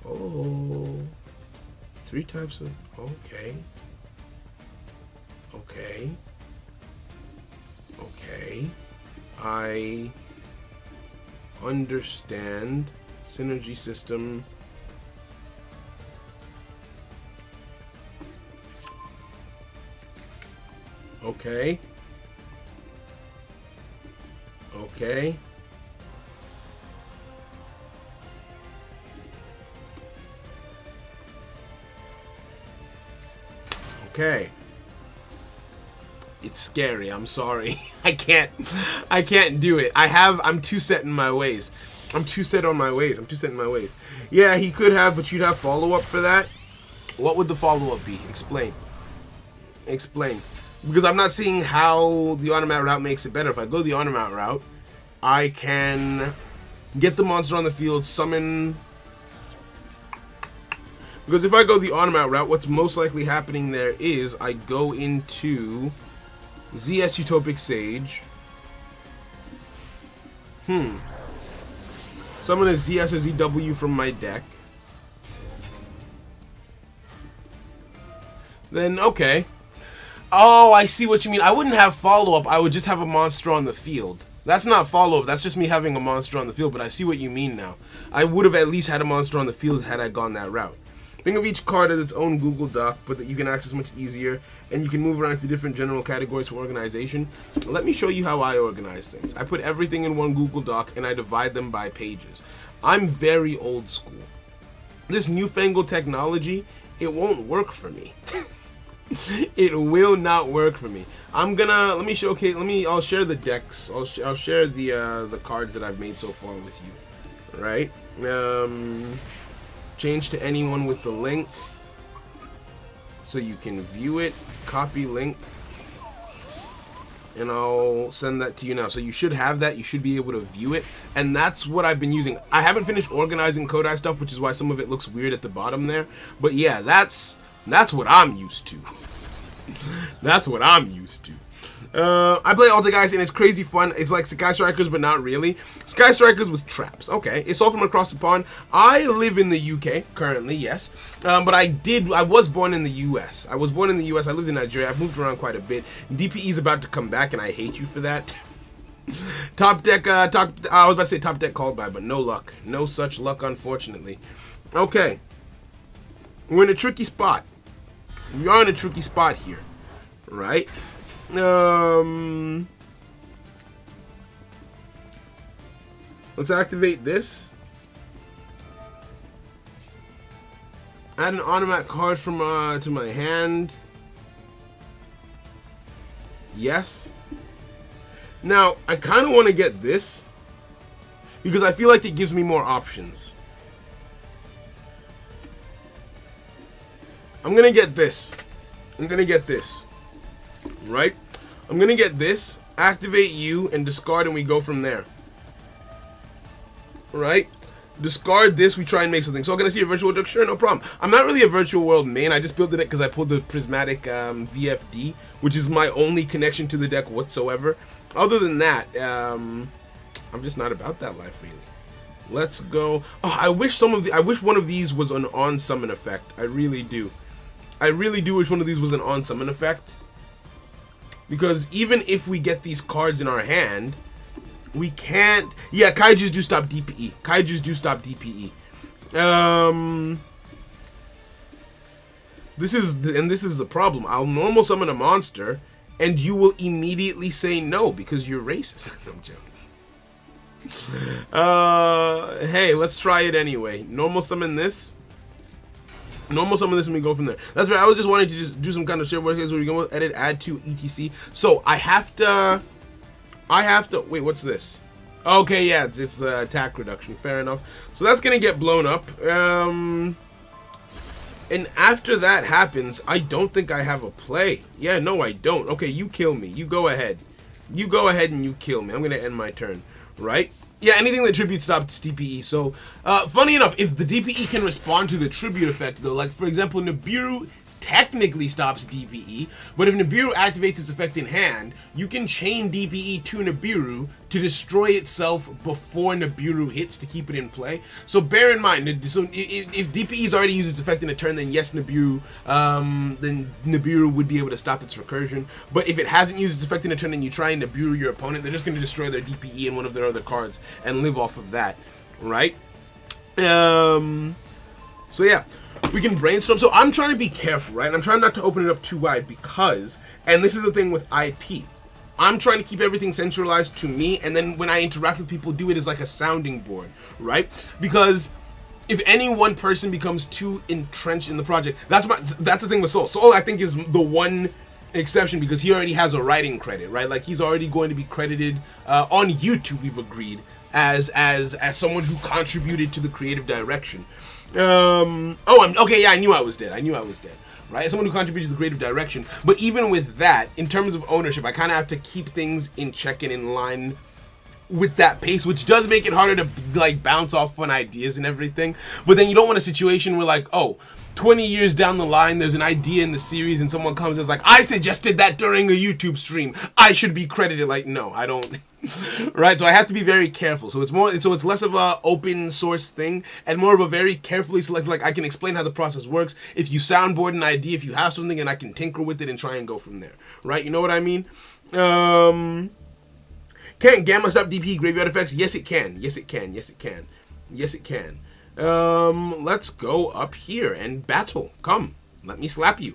Oh. 3 types of... Okay. Okay. Okay. I understand. Synergy system. Okay. Okay. Okay. It's scary. I'm sorry. I can't do it. I'm too set in my ways. I'm too set in my ways. Yeah, he could have, but you'd have follow-up for that. What would the follow-up be? Explain. Explain. Because I'm not seeing how the automatic route makes it better. If I go the automatic route, I can get the monster on the field, summon... Because if I go the automatic route, what's most likely happening there is I go into ZS Utopic Sage. Summon a ZS or ZW from my deck. Then, okay. Oh, I see what you mean. I wouldn't have follow-up. I would just have a monster on the field. That's not follow-up. That's just me having a monster on the field, but I see what you mean now. I would have at least had a monster on the field had I gone that route. Think of each card as its own Google Doc, but that you can access much easier, and you can move around to different general categories for organization. Let me show you how I organize things. I put everything in one Google Doc, and I divide them by pages. I'm very old school. This newfangled technology, it won't work for me. It will not work for me. I'll share the decks. I'll share the cards that I've made so far with you. Right? Change to anyone with the link so you can view it. Copy link, and I'll send that to you now. So you should have that. You should be able to view it, and that's what I've been using. I haven't finished organizing Kodai stuff, which is why some of it looks weird at the bottom there. But yeah, that's what I'm used to. That's what I'm used to. I play Alta, guys, and it's crazy fun. It's like Sky Strikers, but not really. Sky Strikers with traps. Okay, it's all from across the pond. I live in the UK currently, yes, but I was born in the US. I was born in the US. I lived in Nigeria. I've moved around quite a bit. DPE is about to come back, and I hate you for that. Top deck. I was about to say top deck called by, but no luck. No such luck, unfortunately. Okay, we're in a tricky spot. We are in a tricky spot here, right? Let's activate this. Add an automatic card from to my hand. Yes. Now, I kind of want to get this because I feel like it gives me more options. I'm going to get this. Right? I'm going to get this, activate you, and discard, and we go from there. Right? Discard this, we try and make something. So I'm going to see a virtual deck? Sure, no problem. I'm not really a virtual world main. I just built it because I pulled the prismatic VFD, which is my only connection to the deck whatsoever. Other than that, I'm just not about that life, really. Let's go. Oh, I wish one of these was an on-summon effect. I really do. I really do wish one of these was an on-summon effect. Because even if we get these cards in our hand, we can't... Yeah, Kaijus do stop DPE. This is the problem. I'll normal summon a monster, and you will immediately say no because you're racist. I'm joking. Hey, let's try it anyway. Normal summon this, and we go from there. That's right. I was just wanting to just do some kind of share work where we go edit, add to etc. So I have to. Wait, what's this? Okay, yeah, it's the attack reduction. Fair enough. So that's gonna get blown up. And after that happens, I don't think I have a play. Yeah, no, I don't. Okay, you kill me. You go ahead. You go ahead and you kill me. I'm gonna end my turn. Right? Yeah, anything that tribute stops DPE. So, funny enough, if the DPE can respond to the tribute effect, though, like, for example, Nibiru technically stops DPE, but if Nibiru activates its effect in hand, you can chain DPE to Nibiru to destroy itself before Nibiru hits to keep it in play. So bear in mind, so if DPE's already used its effect in a turn, then yes, Nibiru would be able to stop its recursion. But if it hasn't used its effect in a turn and you try and Nibiru your opponent, they're just going to destroy their DPE and one of their other cards and live off of that, right? So yeah. We can brainstorm. So I'm trying to be careful, right? I'm trying not to open it up too wide because, and this is the thing with IP, I'm trying to keep everything centralized to me, and then when I interact with people, do it as like a sounding board, right? Because if any one person becomes too entrenched in the project, that's the thing with Soul. Soul, I think, is the one exception because he already has a writing credit, right? Like he's already going to be credited on YouTube. We've agreed as someone who contributed to the creative direction. Okay, yeah, I knew I was dead, right? As someone who contributes to the creative direction. But even with that, in terms of ownership, I kind of have to keep things in check and in line with that pace, which does make it harder to like bounce off fun ideas and everything. But then you don't want a situation where like, 20 years down the line, there's an idea in the series and someone comes and is like, I suggested that during a YouTube stream, I should be credited. Like, no, I don't. Right? So I have to be very careful. So it's less of a open source thing and more of a very carefully selected, like I can explain how the process works. If you soundboard an idea, if you have something, and I can tinker with it and try and go from there. Right? You know what I mean? Can Gamma stop DP graveyard effects? Yes, it can. Yes, it can. Let's go up here and battle. Come, let me slap you.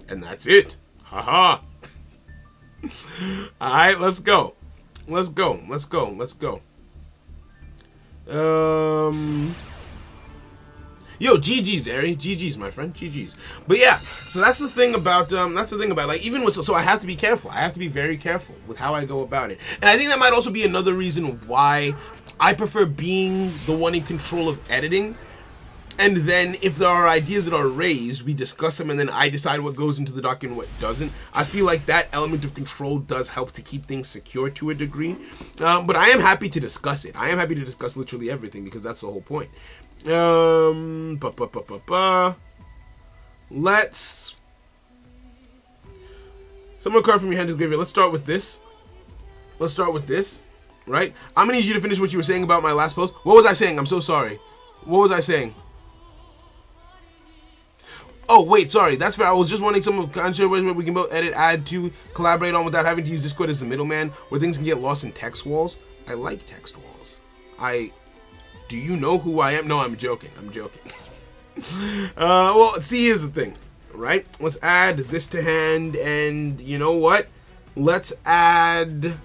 And that's it. Haha. Alright, let's go. Yo, GG's, Ari. GG's, my friend. GG's. But yeah, so that's the thing about like even with so I have to be careful. I have to be very careful with how I go about it. And I think that might also be another reason why I prefer being the one in control of editing. And then if there are ideas that are raised, we discuss them and then I decide what goes into the doc and what doesn't. I feel like that element of control does help to keep things secure to a degree. But I am happy to discuss it. I am happy to discuss literally everything because that's the whole point. Let's summon a card from your hand to the graveyard. Let's start with this. Right? I'm gonna need you to finish what you were saying about my last post. What was I saying? I'm so sorry. What was I saying? Oh, wait, sorry. That's fair. I was just wanting some kind of where we can both edit, add to, collaborate on without having to use Discord as the middleman, where things can get lost in text walls. I like text walls. Do you know who I am? No, I'm joking. Well, see, here's the thing, right? Let's add this to hand, and you know what? Let's add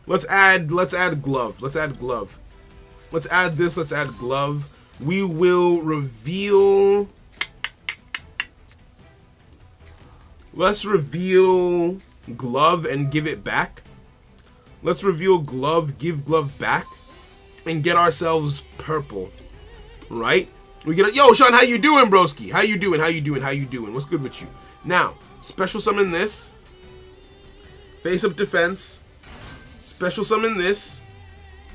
glove. Let's add this, let's add glove. We will reveal... Let's reveal glove and give it back. Let's reveal glove, give glove back, and get ourselves purple, right? We get a, yo, Sean, how you doing, broski? How you doing? How you doing? How you doing? What's good with you? Now, special summon this. Face up defense. Special summon this.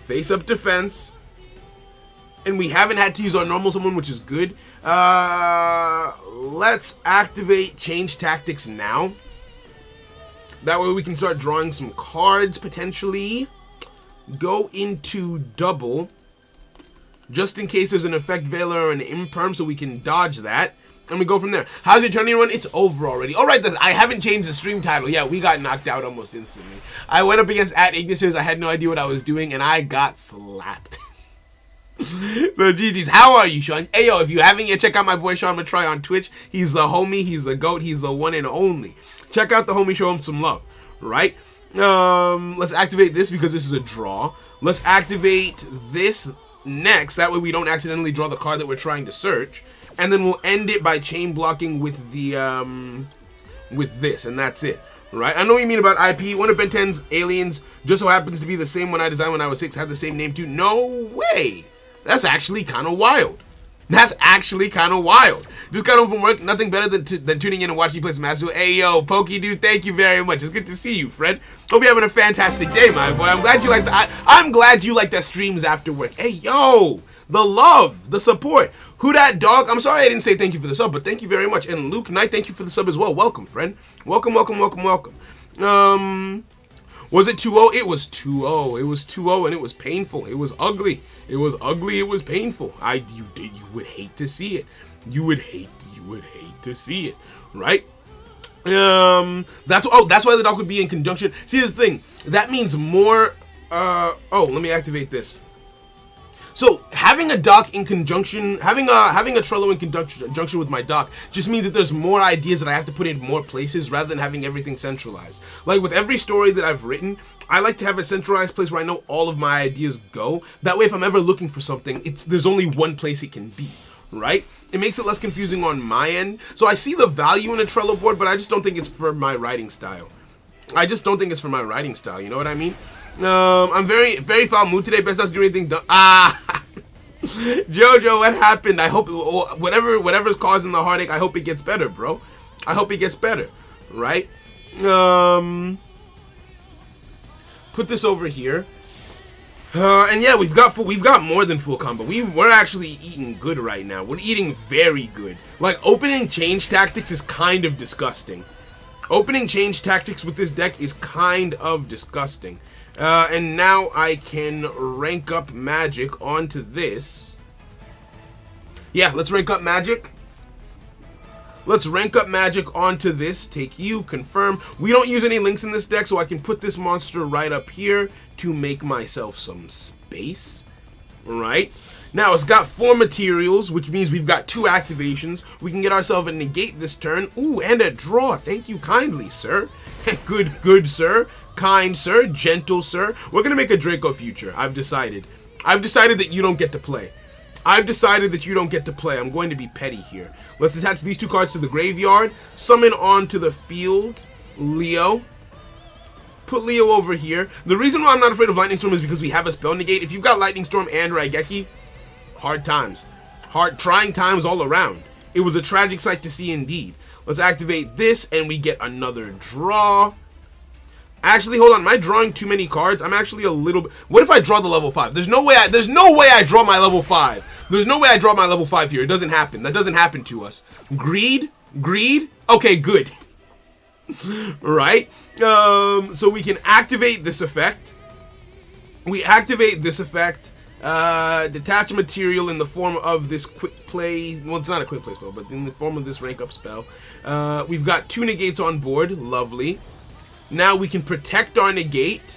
Face up defense. And we haven't had to use our normal summon, which is good. Let's activate change tactics now. That way we can start drawing some cards, potentially. Go into double. Just in case there's an effect veiler or an imperm, so we can dodge that. And we go from there. How's your tourney run? It's over already. Alright, I haven't changed the stream title. Yeah, we got knocked out almost instantly. I went up against @Ignusers. I had no idea what I was doing, and I got slapped. So GG's. How are you, Sean? Hey, yo, if you haven't yet, check out my boy Sean Matry on Twitch. He's the homie. He's the GOAT. He's the one and only. Check out the homie. Show him some love. Right? Let's activate this because this is a draw. Let's activate this next. That way we don't accidentally draw the card that we're trying to search. And then we'll end it by chain blocking with the with this, and that's it. Right? I know what you mean about IP. One of Ben 10's aliens just so happens to be the same one I designed when I was 6, had the same name too. No way. That's actually kind of wild. That's actually kind of wild. Just got home from work. Nothing better than tuning in and watching you play some Master Duel. Hey, yo, Pokey dude, thank you very much. It's good to see you, friend. Hope you're having a fantastic day, my boy. I'm glad you like that. I'm glad you like that streams after work. Hey, yo, the love, the support. Who that dog? I'm sorry I didn't say thank you for the sub, but thank you very much. And Luke Knight, thank you for the sub as well. Welcome, friend. Welcome, welcome, welcome, welcome. Was it 2-0? It was 2-0. It was 2-0, and it was painful. It was ugly. It was ugly. It was painful. You would hate to see it. You would hate to see it, right? That's why the dog would be in conjunction. See, this thing that means more. Let me activate this. So having a dock in conjunction, having a Trello in conjunction with my dock just means that there's more ideas that I have to put in more places rather than having everything centralized. Like with every story that I've written, I like to have a centralized place where I know all of my ideas go. That way, if I'm ever looking for something, there's only one place it can be, right? It makes it less confusing on my end. So I see the value in a Trello board, but I just don't think it's for my writing style. I just don't think it's for my writing style. You know what I mean? I'm very foul mood today. Best not to do anything dumb. Jojo, what happened? I hope whatever's causing the heartache, I hope it gets better, bro. I hope it gets better, right? Put this over here. And yeah, we've got more than full combo. We're actually eating good right now. We're eating very good. Like opening change tactics is kind of disgusting. Opening change tactics with this deck is kind of disgusting. And now I can rank up magic onto this. Yeah, let's rank up magic. Let's rank up magic onto this. Take you, confirm. We don't use any links in this deck, so I can put this monster right up here to make myself some space. Right? Now, it's got 4 materials, which means we've got 2 activations. We can get ourselves a negate this turn. Ooh, and a draw. Thank you kindly, sir. Good, sir. Kind, sir. Gentle, sir. We're going to make a Draco future. I've decided. I've decided that you don't get to play. I've decided that you don't get to play. I'm going to be petty here. Let's attach these 2 cards to the graveyard. Summon onto the field Leo. Put Leo over here. The reason why I'm not afraid of Lightning Storm is because we have a spell negate. If you've got Lightning Storm and Raigeki, hard times. Trying times all around. It was a tragic sight to see indeed. Let's activate this and we get another draw. Actually, hold on. Am I drawing too many cards? I'm actually a little bit... What if I draw the level 5? There's no way I draw my level 5. There's no way I draw my level 5 here. It doesn't happen. That doesn't happen to us. Greed? Greed? Okay, good. Right? So we can activate this effect. We activate this effect. Detach a material in the form of this quick play. Well, it's not a quick play spell, but in the form of this rank up spell. We've got 2 negates on board. Lovely. Now we can protect our negate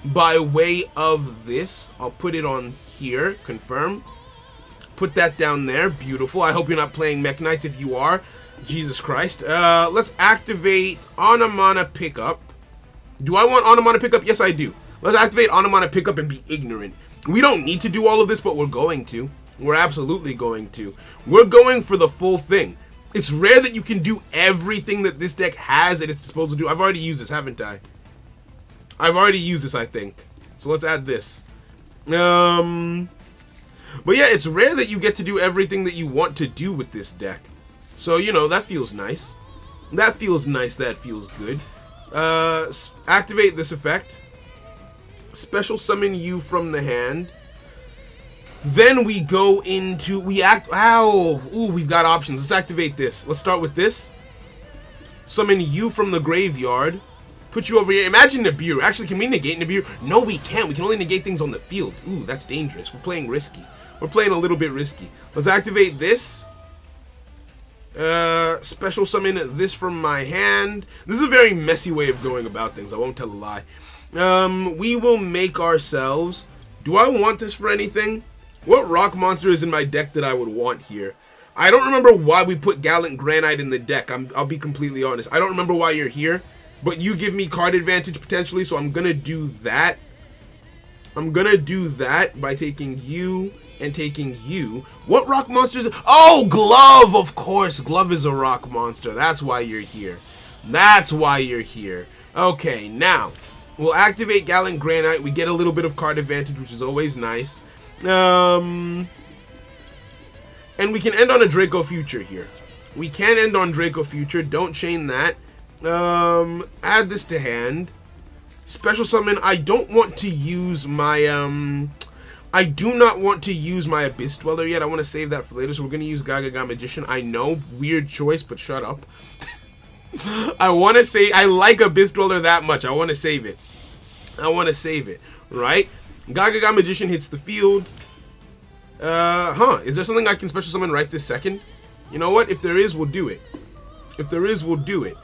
by way of this. I'll put it on here. Confirm. Put that down there. Beautiful. I hope you're not playing Mech Knights. If you are, Jesus Christ. Let's activate Onamana Pickup. Do I want Onamana Pickup? Yes, I do. Let's activate Onamana Pickup and be ignorant. We don't need to do all of this, but we're going to. We're absolutely going to. We're going for the full thing. It's rare that you can do everything that this deck has at its disposal to do. I've already used this, haven't I? I've already used this, I think. So let's add this. But yeah, it's rare that you get to do everything that you want to do with this deck. So, you know, that feels nice. That feels nice. That feels good. Activate this effect. Special summon you from the hand. Then we go into, ooh, we've got options. Let's activate this. Let's start with this. Summon you from the graveyard. Put you over here. Imagine Nibiru. Actually, can we negate Nibiru? No, we can't. We can only negate things on the field. Ooh, that's dangerous. We're playing risky. We're playing a little bit risky. Let's activate this. Special summon this from my hand. This is a very messy way of going about things. I won't tell a lie. We will make ourselves... Do I want this for anything? What rock monster is in my deck that I would want here? I don't remember why we put Gallant Granite in the deck. I'll be completely honest. I don't remember why you're here, but you give me card advantage potentially, so I'm gonna do that. I'm gonna do that by taking you and taking you. What rock monsters? Oh, Glove, of course. Glove is a rock monster. That's why you're here. That's why you're here. Okay, now we'll activate Gallant Granite. We get a little bit of card advantage, which is always nice. And we can end on a Draco Future here. We can end on Draco Future. Don't chain that. Add this to hand. Special summon. I don't want to use my I do not want to use my Abyss Dweller yet. I want to save that for later. So we're gonna use Gaga Magician. I know, weird choice, but shut up. I want to say I like Abyss Dweller that much. I want to save it. I want to save it. Right? Gaga Magician hits the field. Is there something I can special summon right this second? You know what? If there is, we'll do it. If there is, we'll do it.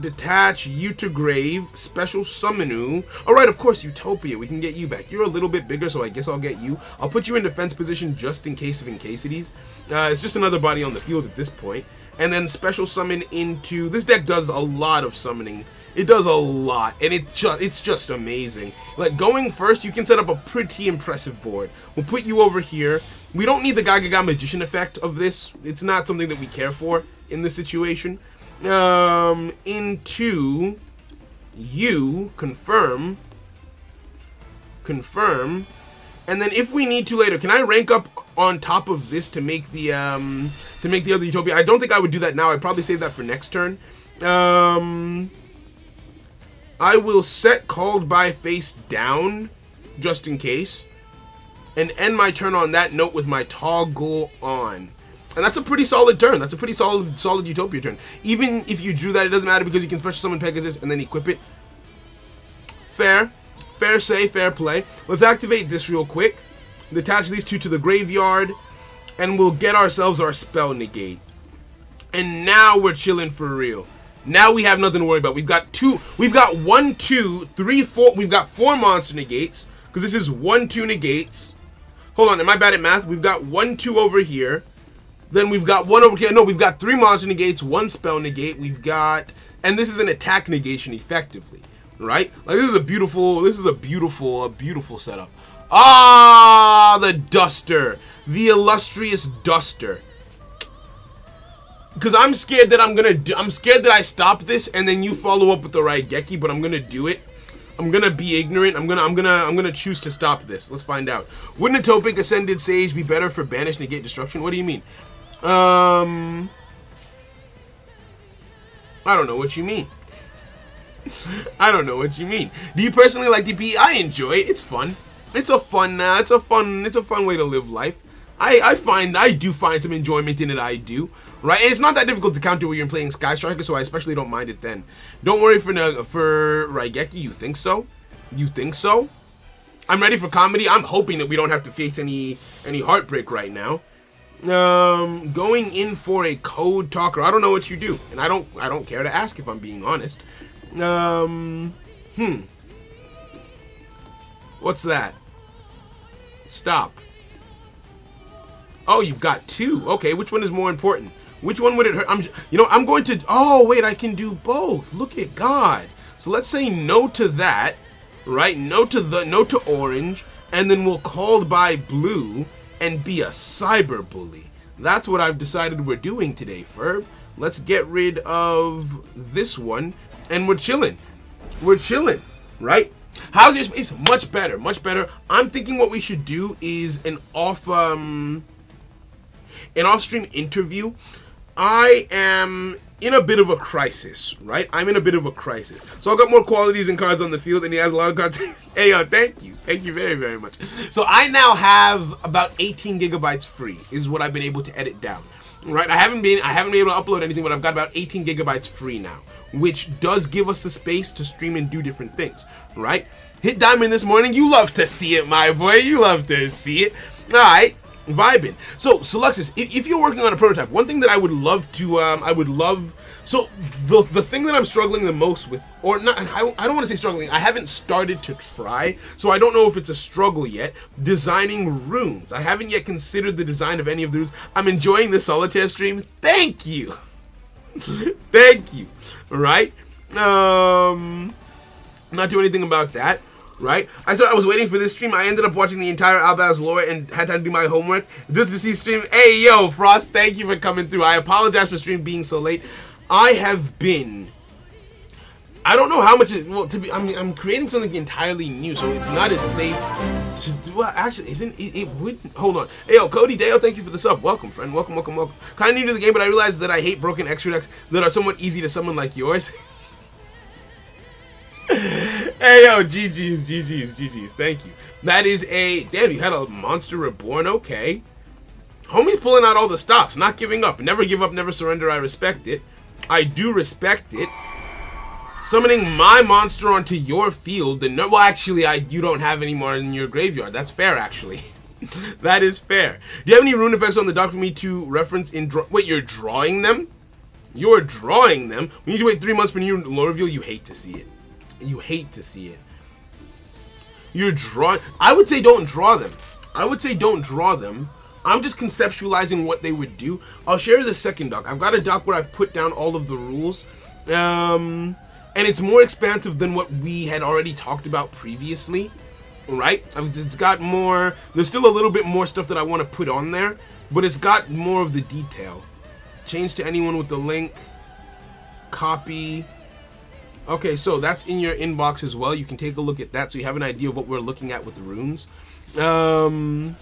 Detach you to grave. Special summon you. Alright, of course, Utopia. We can get you back. You're a little bit bigger, so I guess I'll get you. I'll put you in defense position just in case of incacities. It's just another body on the field at this point. And then special summon into... This deck does a lot of summoning. It does a lot, and it's just amazing. Like, going first, you can set up a pretty impressive board. We'll put you over here. We don't need the Gaga Magician effect of this. It's not something that we care for in this situation. Into you, confirm, and then if we need to later, can I rank up on top of this to make the other Utopia? I don't think I would do that now. I'd probably save that for next turn. I will set Called by face down, just in case, and end my turn on that note with my Toggle on. And that's a pretty solid turn. That's a pretty solid Utopia turn. Even if you drew that, it doesn't matter because you can special summon Pegasus and then equip it. Fair say, fair play. Let's activate this real quick. Detach these two to the graveyard, and we'll get ourselves our spell negate. And now we're chilling for real. Now we have nothing to worry about. We've got 1, 2, 3, 4. We've got 4 monster negates because this is 1, 2 negates. Hold on, am I bad at math? We've got 1, 2 over here. Then we've got 1 over here. No, we've got 3 monster negates, 1 spell negate. We've got, and this is an attack negation effectively, right? Like this is a beautiful setup. Ah, the Duster, the illustrious Duster. Because I'm scared that I'm scared that I stop this and then you follow up with the Raigeki, but I'm gonna do it. I'm gonna be ignorant. I'm gonna choose to stop this. Let's find out. Wouldn't a Topic Ascended Sage be better for banish, negate, destruction? What do you mean? I don't know what you mean. I don't know what you mean. Do you personally like DP? I enjoy it. It's fun. It's a fun way to live life. I do find some enjoyment in it. I do, right? And it's not that difficult to counter when you're playing Sky Striker, so I especially don't mind it then. Don't worry for Raigeki. You think so? You think so? I'm ready for comedy. I'm hoping that we don't have to face any heartbreak right now. Going in for a Code Talker. I don't know what you do, and I don't care to ask if I'm being honest. What's that? Stop. Oh, you've got 2. Okay, which one is more important? Which one would it hurt? I'm going to... Oh, wait, I can do both. Look at God. So let's say no to that, right? No to orange, and then we'll Called by blue and be a cyber bully. that's what I've decided we're doing today, Ferb. Let's get rid of this one, and we're chilling. We're chilling, right? How's your space? Much better, much better. I'm thinking what we should do is an off-stream interview. I am in a bit of a crisis, right? I'm in a bit of a crisis. So I've got more qualities and cards on the field, and he has a lot of cards. Hey, yo, thank you. Thank you very, very much. So I now have about 18 gigabytes free, is what I've been able to edit down, right? I haven't been able to upload anything, but I've got about 18 gigabytes free now, which does give us the space to stream and do different things, right? Hit diamond this morning. You love to see it, my boy. You love to see it. All right. Vibing. So, Luxus, if you're working on a prototype, one thing that I would love to, so the thing that I'm struggling the most with, or not, I don't want to say struggling, I haven't started to try, so I don't know if it's a struggle yet, designing runes. I haven't yet considered the design of any of the runes. I'm enjoying the solitaire stream. Thank you. Thank you. Right? Not do anything about that. Right? I thought I was waiting for this stream. I ended up watching the entire Albaz lore and had time to do my homework just to see stream. Hey, yo, Frost, thank you for coming through. I apologize for stream being so late. I have been... I don't know how much... I'm creating something entirely new, so it's not as safe to do... Well, actually, isn't it would... Hold on. Hey, yo, Cody Dale, thank you for the sub. Welcome, friend. Welcome, welcome, welcome. Kind of new to the game, but I realized that I hate broken extra decks that are somewhat easy to summon like yours. Hey, yo, GG's, thank you. That is a... Damn, you had a monster reborn, okay. Homie's pulling out all the stops, not giving up. Never give up, never surrender, I respect it. I do respect it. Summoning my monster onto your field, and no, well, actually, you don't have any more in your graveyard. That's fair, actually. That is fair. Do you have any rune effects on the dock for me to reference in... Wait, you're drawing them? You're drawing them? We need to wait 3 months for new lore reveal? You hate to see it. You hate to see it. You're drawing... I would say don't draw them. I would say don't draw them. I'm just conceptualizing what they would do. I'll share the second doc. I've got a doc where I've put down all of the rules. And it's more expansive than what we had already talked about previously. Right? It's got more... There's still a little bit more stuff that I want to put on there. But it's got more of the detail. Change to anyone with the link. Copy... Okay, so that's in your inbox as well. You can take a look at that so you have an idea of what we're looking at with the runes. And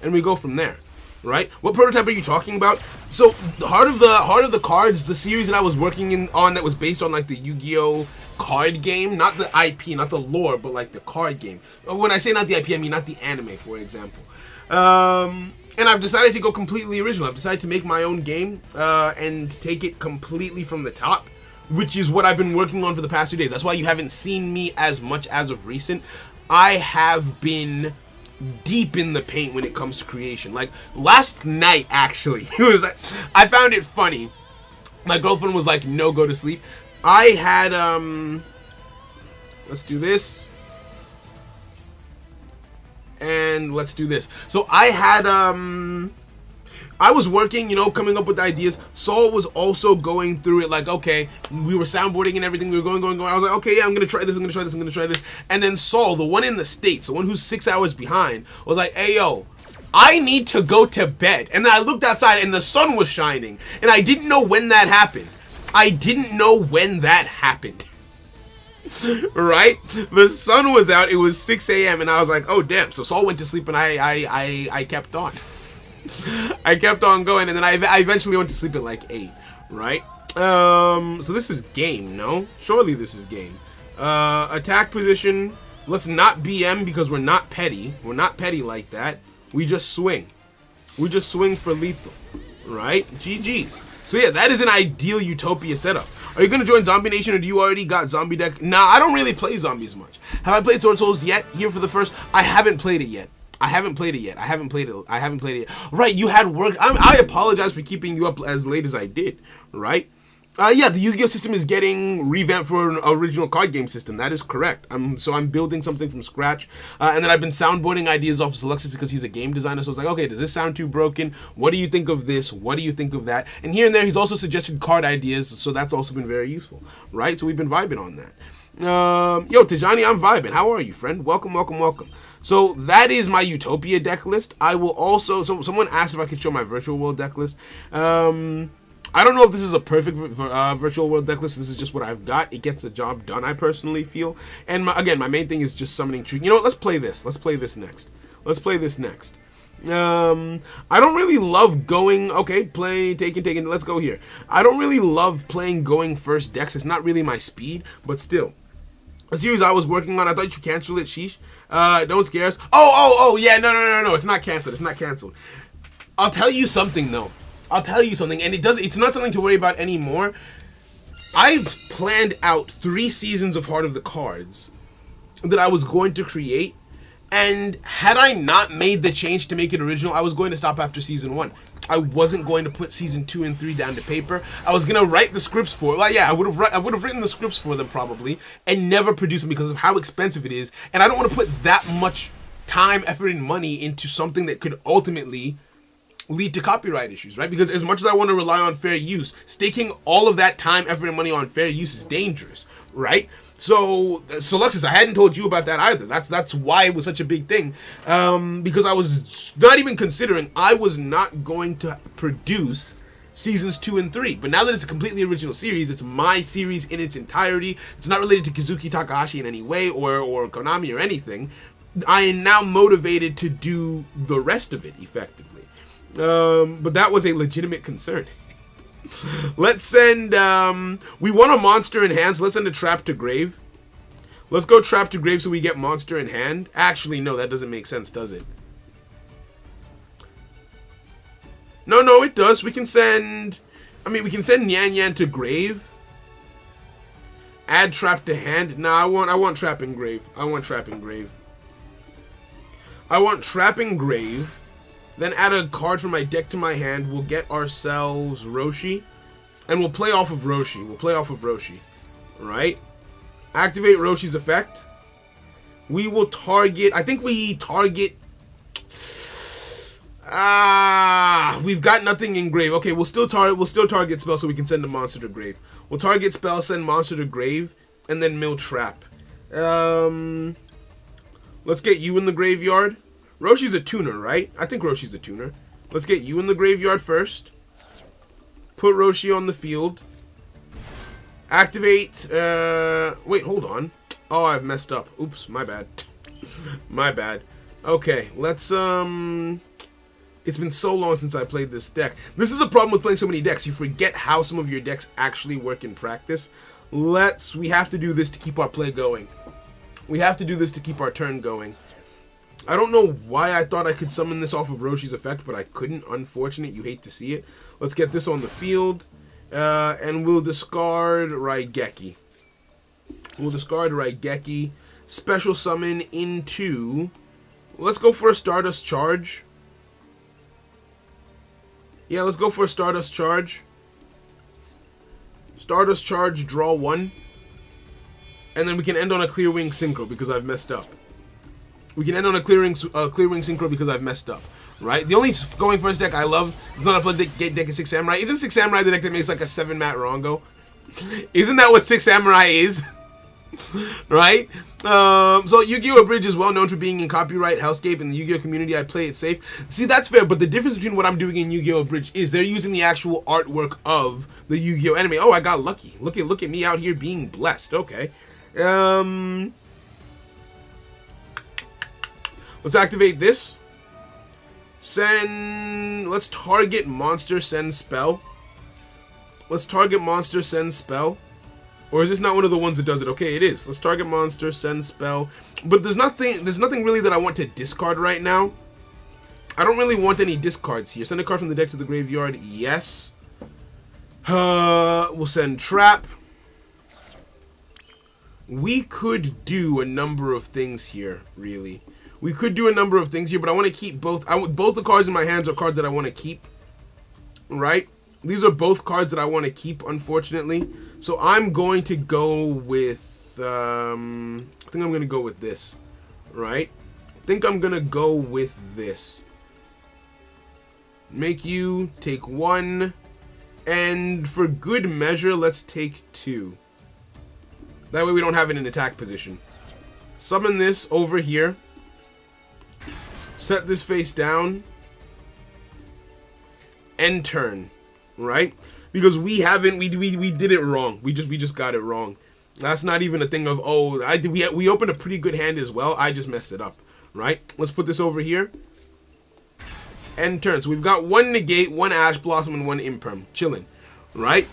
we go from there, right? What prototype are you talking about? So, Heart of the Cards, the series that I was working on that was based on like the Yu-Gi-Oh card game, not the IP, not the lore, but like the card game. When I say not the IP, I mean not the anime, for example. And I've decided to go completely original. I've decided to make my own game and take it completely from the top, which is what I've been working on for the past 2 days. That's why you haven't seen me as much as of recent. I have been deep in the paint when it comes to creation. Like last night, actually, I found it funny. My girlfriend was like, "No, go to sleep." I had let's do this, and let's do this. So I had I was working, you know, coming up with ideas. Saul was also going through it like, okay, we were soundboarding and everything. We were going. I was like, okay, yeah, I'm going to try this, I'm going to try this. And then Saul, the one in the States, the one who's 6 hours behind, was like, hey, yo, I need to go to bed. And then I looked outside and the sun was shining. And I didn't know when that happened. Right? The sun was out. It was 6 a.m. And I was like, oh, damn. So Saul went to sleep and I kept on. I kept on going, and then I eventually went to sleep at like 8, right? So this is game, no? Surely this is game. Attack position. Let's not BM because we're not petty. We're not petty like that. We just swing. We just swing for lethal, right? GG's. So yeah, that is an ideal Utopia setup. Are you going to join Zombie Nation, or do you already got Zombie deck? Nah, I don't really play zombies much. Have I played Sword Souls yet? Here for the first... I haven't played it yet. I haven't played it yet. Right, you had work. I apologize for keeping you up as late as I did, right? Yeah, the Yu-Gi-Oh system is getting revamped for an original card game system. That is correct. So I'm building something from scratch. And then I've been soundboarding ideas off of Alexis because he's a game designer. So it's like, okay, does this sound too broken? What do you think of this? What do you think of that? And here and there, he's also suggested card ideas. So that's also been very useful, right? So we've been vibing on that. Yo, Tajani, I'm vibing. How are you, friend? Welcome, welcome, welcome. So that is my Utopia deck list. I will also, so someone asked if I could show my virtual world deck list. I don't know if this is a perfect virtual world deck list. This is just what I've got. It gets the job done, I personally feel. And again, my main thing is just summoning tree. You know what? Let's play this. Let's play this next. Let's play this next. I don't really love going, okay, play, taking, let's go here. I don't really love playing going first decks. It's not really my speed, but still. A series I was working on, I thought you canceled it, sheesh. Don't scare us. Oh, yeah, no, it's not canceled, it's not canceled. I'll tell you something, though. I'll tell you something, and it's not something to worry about anymore. I've planned out 3 seasons of Heart of the Cards that I was going to create, and had I not made the change to make it original, I was going to stop after season 1. I wasn't going to put season 2 and 3 down to paper. I was gonna write the scripts for it. Well, yeah, I would have written the scripts for them probably, and never produce them because of how expensive it is. And I don't want to put that much time, effort, and money into something that could ultimately lead to copyright issues, right? Because as much as I want to rely on fair use, staking all of that time, effort, and money on fair use is dangerous, right? So Luxus, I hadn't told you about that either. That's why it was such a big thing, because I was not even considering. I was not going to produce seasons 2 and 3, but now that it's a completely original series, it's my series in its entirety. It's not related to Kazuki Takahashi in any way or Konami or anything. I am now motivated to do the rest of it effectively. But that was a legitimate concern. Let's send, we want a monster in hand, so let's send a trap to grave. Let's go trap to grave so we get monster in hand. Actually, no, that doesn't make sense, does it? No, it does. We can send, we can send Nyan Nyan to grave. Add trap to hand. Nah, I want trap in grave. I want trap in grave. I want trap in grave. Then add a card from my deck to my hand. We'll get ourselves Roshi. And we'll play off of Roshi. Right? Activate Roshi's effect. We will target... I think we target... we've got nothing in grave. Okay, we'll still target spell so we can send the monster to grave. We'll target spell, send monster to grave, and then mill trap. Let's get you in the graveyard. Roshi's a tuner, right? I think Roshi's a tuner. Let's get you in the graveyard first. Put Roshi on the field. Activate, wait, hold on. Oh, I've messed up. Oops, my bad. My bad. Okay, let's, it's been so long since I played this deck. This is a problem with playing so many decks. You forget how some of your decks actually work in practice. We have to do this to keep our play going. We have to do this to keep our turn going. I don't know why I thought I could summon this off of Roshi's effect, but I couldn't. Unfortunate. You hate to see it. Let's get this on the field. And we'll discard Raigeki. Special summon into... Let's go for a Stardust Charge. Yeah, let's go for a Stardust Charge. Stardust Charge, draw 1. And then we can end on a Clear Wing Synchro because I've messed up. We can end on a Clear Wing Synchro because I've messed up. Right? The only going first deck I love is not a flood deck is 6 Samurai. Isn't 6 Samurai the deck that makes like a 7-mat Rongo? Isn't that what 6 Samurai is? Right? So Yu-Gi-Oh! Abridged is well known for being in copyright hellscape. In the Yu-Gi-Oh! Community, I play it safe. See, that's fair, but the difference between what I'm doing in Yu-Gi-Oh! Abridged is they're using the actual artwork of the Yu-Gi-Oh! Anime. Oh, I got lucky. Look at me out here being blessed. Okay. Let's activate this. Let's target monster, send spell. Or is this not one of the ones that does it? Okay, it is. Let's target monster, send spell. But there's nothing really that I want to discard right now. I don't really want any discards here. Send a card from the deck to the graveyard. Yes. We'll send trap. We could do a number of things here, really. We could do a number of things here, but I want to keep both. Both the cards in my hands are cards that I want to keep. Right? These are both cards that I want to keep, unfortunately. So I'm going to go with... I think I'm going to go with this. Right? I think I'm going to go with this. Make you take 1. And for good measure, let's take 2. That way we don't have it in attack position. Summon this over here. Set this face down. End turn. Right? Because we haven't, we did it wrong. We just got it wrong. That's not even a thing of, oh, we opened a pretty good hand as well. I just messed it up. Right? Let's put this over here. End turn. So we've got one negate, one Ash Blossom, and one Imperm. Chilling. Right?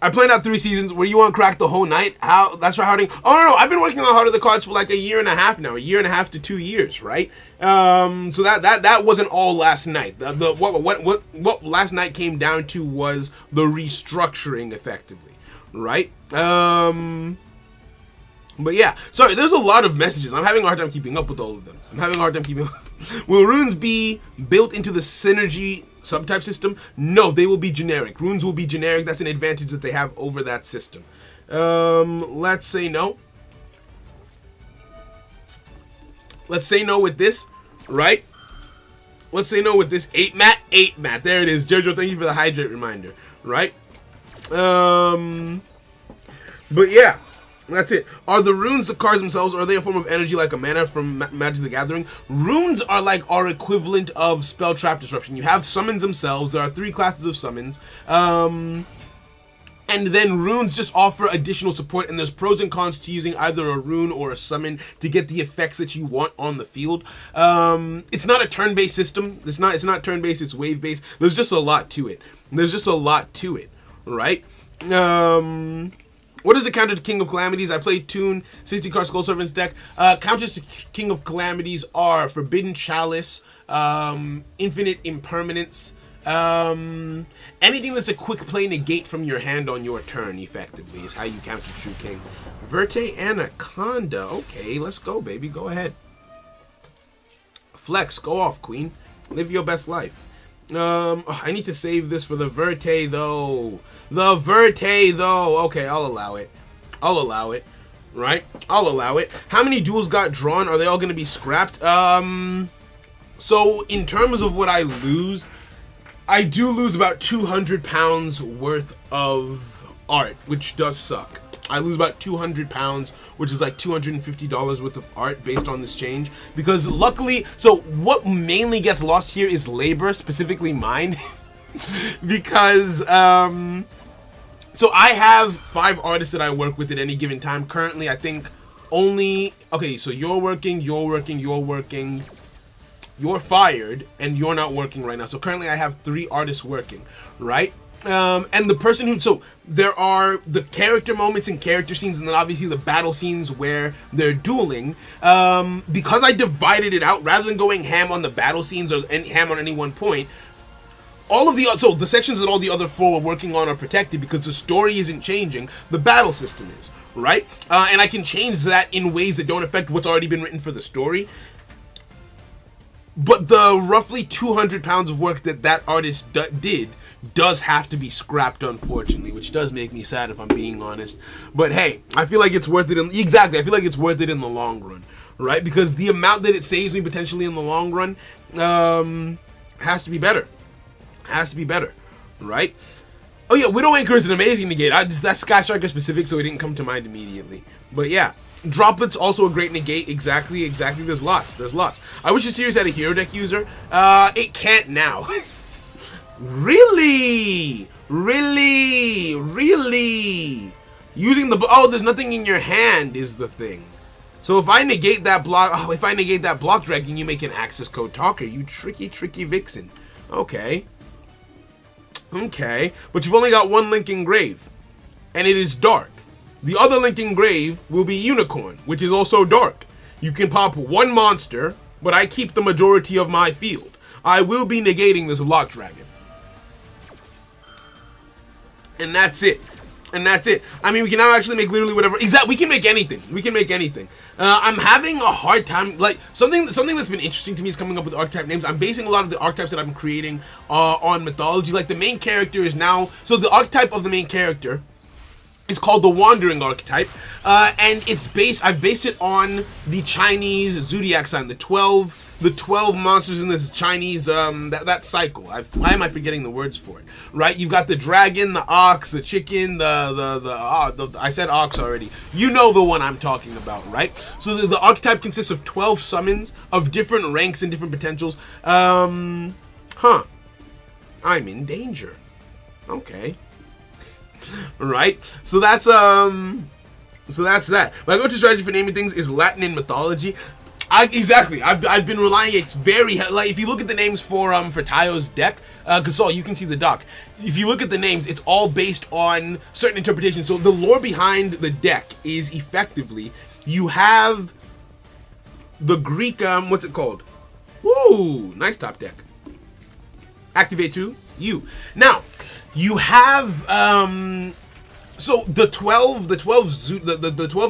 I planned out 3 seasons. Where you want to crack the whole night? How? That's for harding. Oh no, I've been working on Heart of the Cards for like a year and a half now. A year and a half to 2 years, right? So that wasn't all last night. What last night came down to was the restructuring, effectively, right? But yeah, sorry, there's a lot of messages. I'm having a hard time keeping up with all of them. I'm having a hard time keeping up. Will runes be built into the synergy subtype system? No, they will be generic. Runes will be generic. That's an advantage that they have over that system. Let's say no. Let's say no with this, right? Let's say no with this. 8 mat, 8 mat. There it is. Jojo, thank you for the hydrate reminder, right? But yeah. That's it. Are the runes the cards themselves, or are they a form of energy like a mana from Magic the Gathering? Runes are like our equivalent of Spell Trap Disruption. You have summons themselves. There are 3 classes of summons. And then runes just offer additional support, and there's pros and cons to using either a rune or a summon to get the effects that you want on the field. It's not a turn-based system. It's not turn-based, it's wave-based. There's just a lot to it. Right? What is the counter to King of Calamities? I play Toon, 60 card Skull Servants deck. Counters to King of Calamities are Forbidden Chalice, Infinite Impermanence, anything that's a quick play negate from your hand on your turn, effectively, is how you counter True King. Verte Anaconda. Okay, let's go, baby. Go ahead. Flex. Go off, queen. Live your best life. I need to save this for the Verte, though. Okay, I'll allow it. Right? I'll allow it. How many duels got drawn? Are they all going to be scrapped? So, in terms of what I lose, I do lose about 200 pounds worth of art, which does suck. I lose about 200 pounds, which is like $250 worth of art based on this change. Because luckily, so what mainly gets lost here is labor, specifically mine. Because, so I have 5 artists that I work with at any given time. Currently, I think only, okay, so you're working, you're fired, and you're not working right now. So currently I have 3 artists working, right? And the person who, so there are the character moments and character scenes, and then obviously the battle scenes where they're dueling. Because I divided it out, rather than going ham on the battle scenes or ham on any one point, all of the, so the sections that all the other 4 were working on are protected because the story isn't changing, the battle system is, right? And I can change that in ways that don't affect what's already been written for the story. But the roughly 200 pounds of work that artist did does have to be scrapped, unfortunately, which does make me sad if I'm being honest. But hey, I feel like it's worth it. I feel like it's worth it in the long run, right? Because the amount that it saves me potentially in the long run has to be better. Right? Oh yeah, Widow Anchor is an amazing negate. That's Sky Striker specific, so it didn't come to mind immediately. But yeah. Droplets also a great negate. Exactly. There's lots. I wish the series had a hero deck user. It can't now. Really? Using the, oh, there's nothing in your hand is the thing. So if I negate that block, dragon, you make an access code talker. You tricky vixen. Okay. But you've only got 1 link engraved, and it is dark. The other link engraved will be Unicorn, which is also dark. You can pop 1 monster, but I keep the majority of my field. I will be negating this block dragon. And that's it. I mean, we can now actually make literally whatever. Exactly, we can make anything. I'm having a hard time, like, something that's been interesting to me is coming up with archetype names. I'm basing a lot of the archetypes that I'm creating on mythology. Like, the main character is now, so the archetype of the main character is called the Wandering archetype, and I've based it on the Chinese zodiac sign, the 12 the 12 monsters in this Chinese that cycle. Why am I forgetting the words for it? Right? You've got the dragon, the ox, the chicken, I said ox already. You know the one I'm talking about, right? So the archetype consists of 12 summons of different ranks and different potentials. I'm in danger. Okay. Right? So that's that. My go-to strategy for naming things is Latin in mythology. Exactly. I've been relying. It's very like if you look at the names for Tayo's deck, Gasol, you can see the doc. If you look at the names, it's all based on certain interpretations. So the lore behind the deck is effectively you have the Greek what's it called? Ooh, nice top deck. Activate 2. Now you have so the 12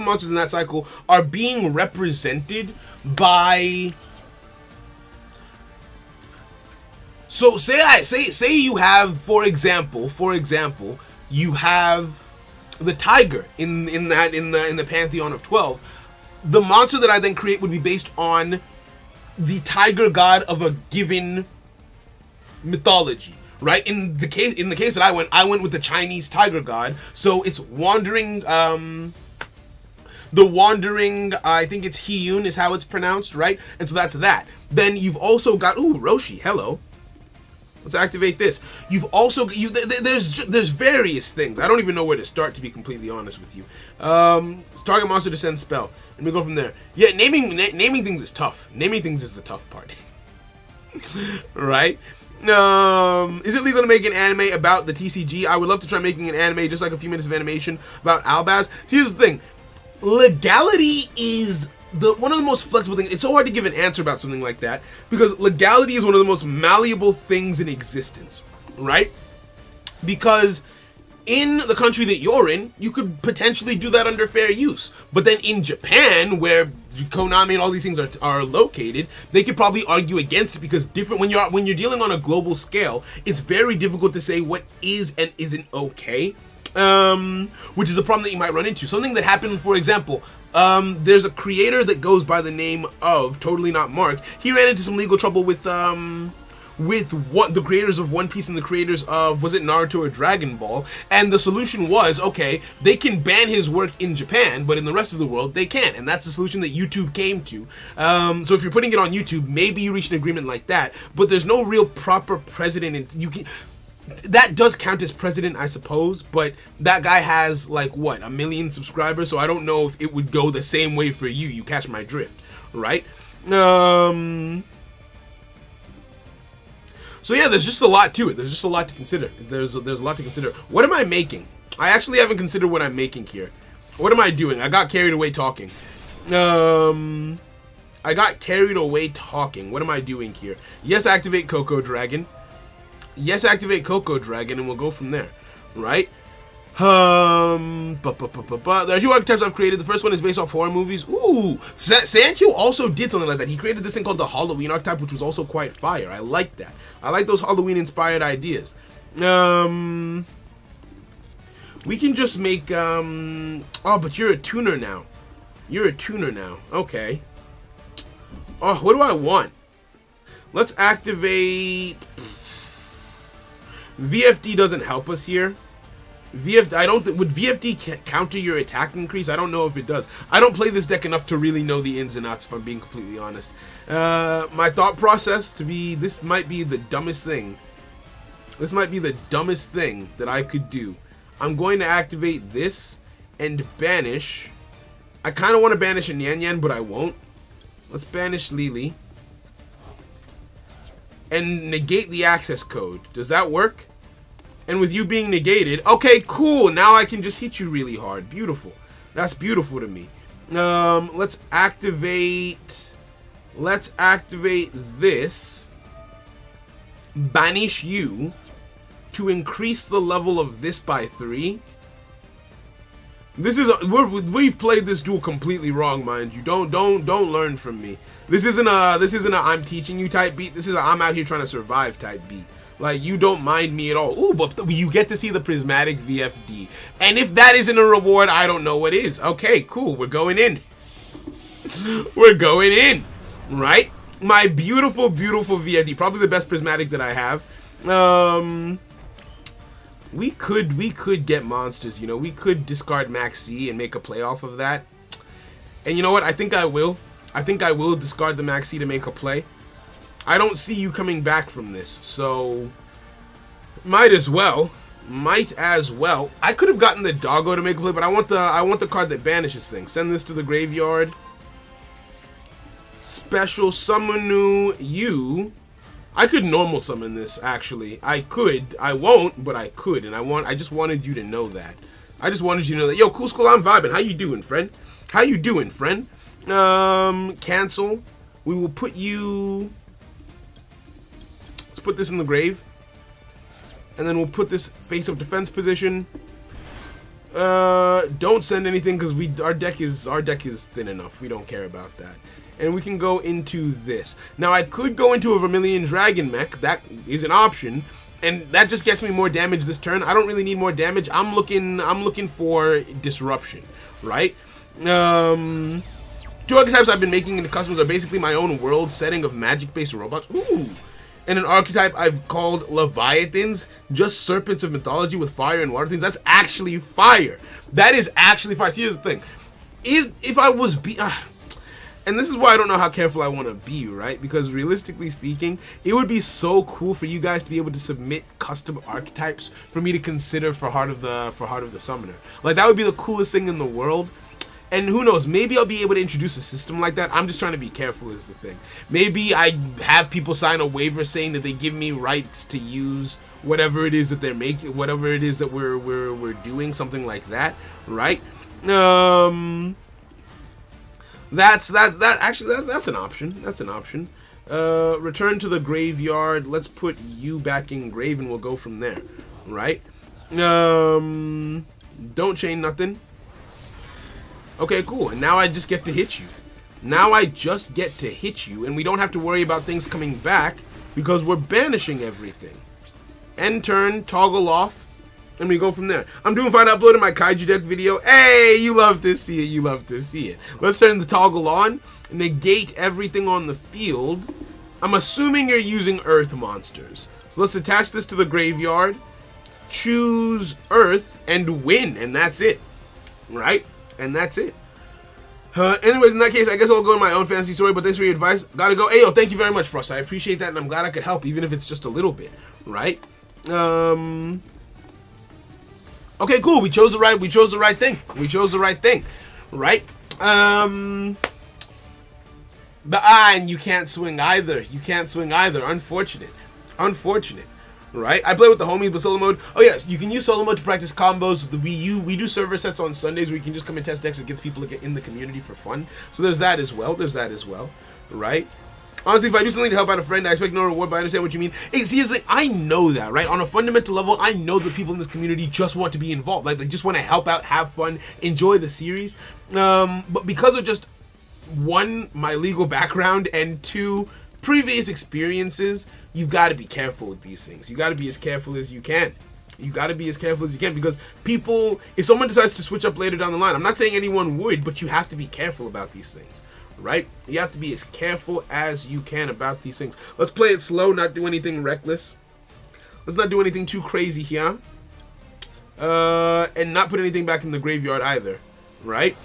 monsters in that cycle are being represented by. So say you have, for example, you have the tiger in the pantheon of 12. The monster that I then create would be based on the tiger god of a given mythology. Right, in the case that I went with the Chinese tiger god. So it's wandering. The wandering. I think it's Hiyun is how it's pronounced, right? And so that's that. Then you've also got Roshi. Hello. Let's activate this. You've also there's various things. I don't even know where to start, to be completely honest with you. Target monster descend spell, and we go from there. Yeah, naming things is tough. Naming things is the tough part, right? Is it legal to make an anime about the TCG? I would love to try making an anime, just like a few minutes of animation about Albaz. See, here's the thing. Legality is one of the most flexible things. It's so hard to give an answer about something like that, because legality is one of the most malleable things in existence, right? Because in the country that you're in, you could potentially do that under fair use. But then in Japan, where Konami and all these things are located, they could probably argue against it, because when you're dealing on a global scale, it's very difficult to say what is and isn't okay. Which is a problem that you might run into. Something that happened, for example, there's a creator that goes by the name of Totally Not Mark. He ran into some legal trouble with what the creators of One Piece and the creators of, was it Naruto or Dragon Ball? And the solution was, okay, they can ban his work in Japan, but in the rest of the world they can't. And that's the solution that YouTube came to. So if you're putting it on YouTube, maybe you reach an agreement like that, but there's no real proper precedent. That does count as precedent, I suppose, but that guy has like what, 1 million subscribers, so I don't know if it would go the same way for you. You catch my drift, right? So yeah, there's just a lot to it. There's just a lot to consider. There's a lot to consider. What am I making? I actually haven't considered what I'm making here. What am I doing? I got carried away talking. What am I doing here? Yes, activate Coco Dragon. Yes, activate Coco Dragon, and we'll go from there, right? There are 2 archetypes I've created. The first one is based off horror movies. Ooh, Sankyo also did something like that. He created this thing called the Halloween archetype, which was also quite fire. I like that. I like those Halloween-inspired ideas. We can just make, oh, but you're a tuner now. You're a tuner now. Okay. Oh, what do I want? Let's activate... VFD doesn't help us here. Would VFD counter your attack increase? I don't know if it does. I don't play this deck enough to really know the ins and outs, if I'm being completely honest. My thought process this might be the dumbest thing. This might be the dumbest thing that I could do. I'm going to activate this and banish. I kind of want to banish a Nyan Nyan, but I won't. Let's banish Lily. And negate the access code. Does that work? And with you being negated, okay, cool. Now I can just hit you really hard. Beautiful. That's beautiful to me. Let's activate this. Banish you to increase the level of this by 3. We've played this duel completely wrong, mind you. Don't learn from me. This isn't a I'm teaching you type beat. This is a I'm out here trying to survive type beat. Like, you don't mind me at all. Ooh, but you get to see the prismatic VFD. And if that isn't a reward, I don't know what is. Okay, cool. We're going in. We're going in. Right? my beautiful, beautiful VFD, probably the best prismatic that I have. We could get monsters, you know. We could discard Max C and make a play off of that. And you know what? I think I will. I think I will discard the Max C to make a play. I don't see you coming back from this, so might as well. Might as well. I could have gotten the Doggo to make a play, but I want the card that banishes things. Send this to the graveyard. Special summon you. I could normal summon this, actually. I could. I won't, but I could. And I just wanted you to know that. I just wanted you to know that. Yo, Cool School, I'm vibing. How you doing, friend? How you doing, friend? Cancel. We will put you... Let's put this in the grave. And then we'll put this face-up defense position. Don't send anything because our deck is thin enough. We don't care about that. And we can go into this. Now I could go into a Vermilion Dragon mech. That is an option, and that just gets me more damage this turn. I don't really need more damage. I'm looking for disruption, right? Two archetypes I've been making into customs are basically my own world setting of magic-based robots. Ooh. And an archetype I've called Leviathans, just serpents of mythology with fire and water things. That's actually fire. That is actually fire. See, here's the thing. If I was and this is why I don't know how careful I want to be, right? Because realistically speaking, it would be so cool for you guys to be able to submit custom archetypes for me to consider for Heart of the Summoner. Like, that would be the coolest thing in the world. And who knows, maybe I'll be able to introduce a system like that. I'm just trying to be careful is the thing. Maybe I have people sign a waiver saying that they give me rights to use whatever it is that they're making, whatever it is that we're doing, something like that, right? That's an option. That's an option. Return to the graveyard. Let's put you back in grave and we'll go from there, right? Don't chain nothing. Okay, cool. And now I just get to hit you. Now I just get to hit you, and we don't have to worry about things coming back because we're banishing everything. End turn, toggle off, and we go from there. I'm doing fine. I uploaded my Kaiju deck video. Hey, you love to see it. You love to see it. Let's turn the toggle on. Negate everything on the field. I'm assuming you're using Earth monsters. So let's attach this to the graveyard. Choose Earth and win, and that's it. Right? And that's it. Anyways, in that case, I guess I'll go in my own fantasy story, but thanks for your advice. Gotta go. Ayo, thank you very much, Frost. I appreciate that, and I'm glad I could help, even if it's just a little bit. Right? Okay, cool. We chose the right thing. We chose the right thing. Right? And you can't swing either. You can't swing either. Unfortunate. Unfortunate. Right? I play with the homies, but solo mode. Oh yes, you can use solo mode to practice combos with the Wii U. We do server sets on Sundays where you can just come and test decks against people in the community for fun. So there's that as well. There's that as well. Right? Honestly, if I do something to help out a friend, I expect no reward, but I understand what you mean. Hey, seriously, I know that, right? On a fundamental level, I know that people in this community just want to be involved. Like, they just want to help out, have fun, enjoy the series. But because of just, one, my legal background, and two, previous experiences, you've got to be careful with these things. You got to be as careful as you can. You got to be as careful as you can, because people, if someone decides to switch up later down the line, I'm not saying anyone would, but you have to be careful about these things, right? You have to be as careful as you can about these things. Let's play it slow, not do anything reckless. Let's not do anything too crazy here. And not put anything back in the graveyard either, right?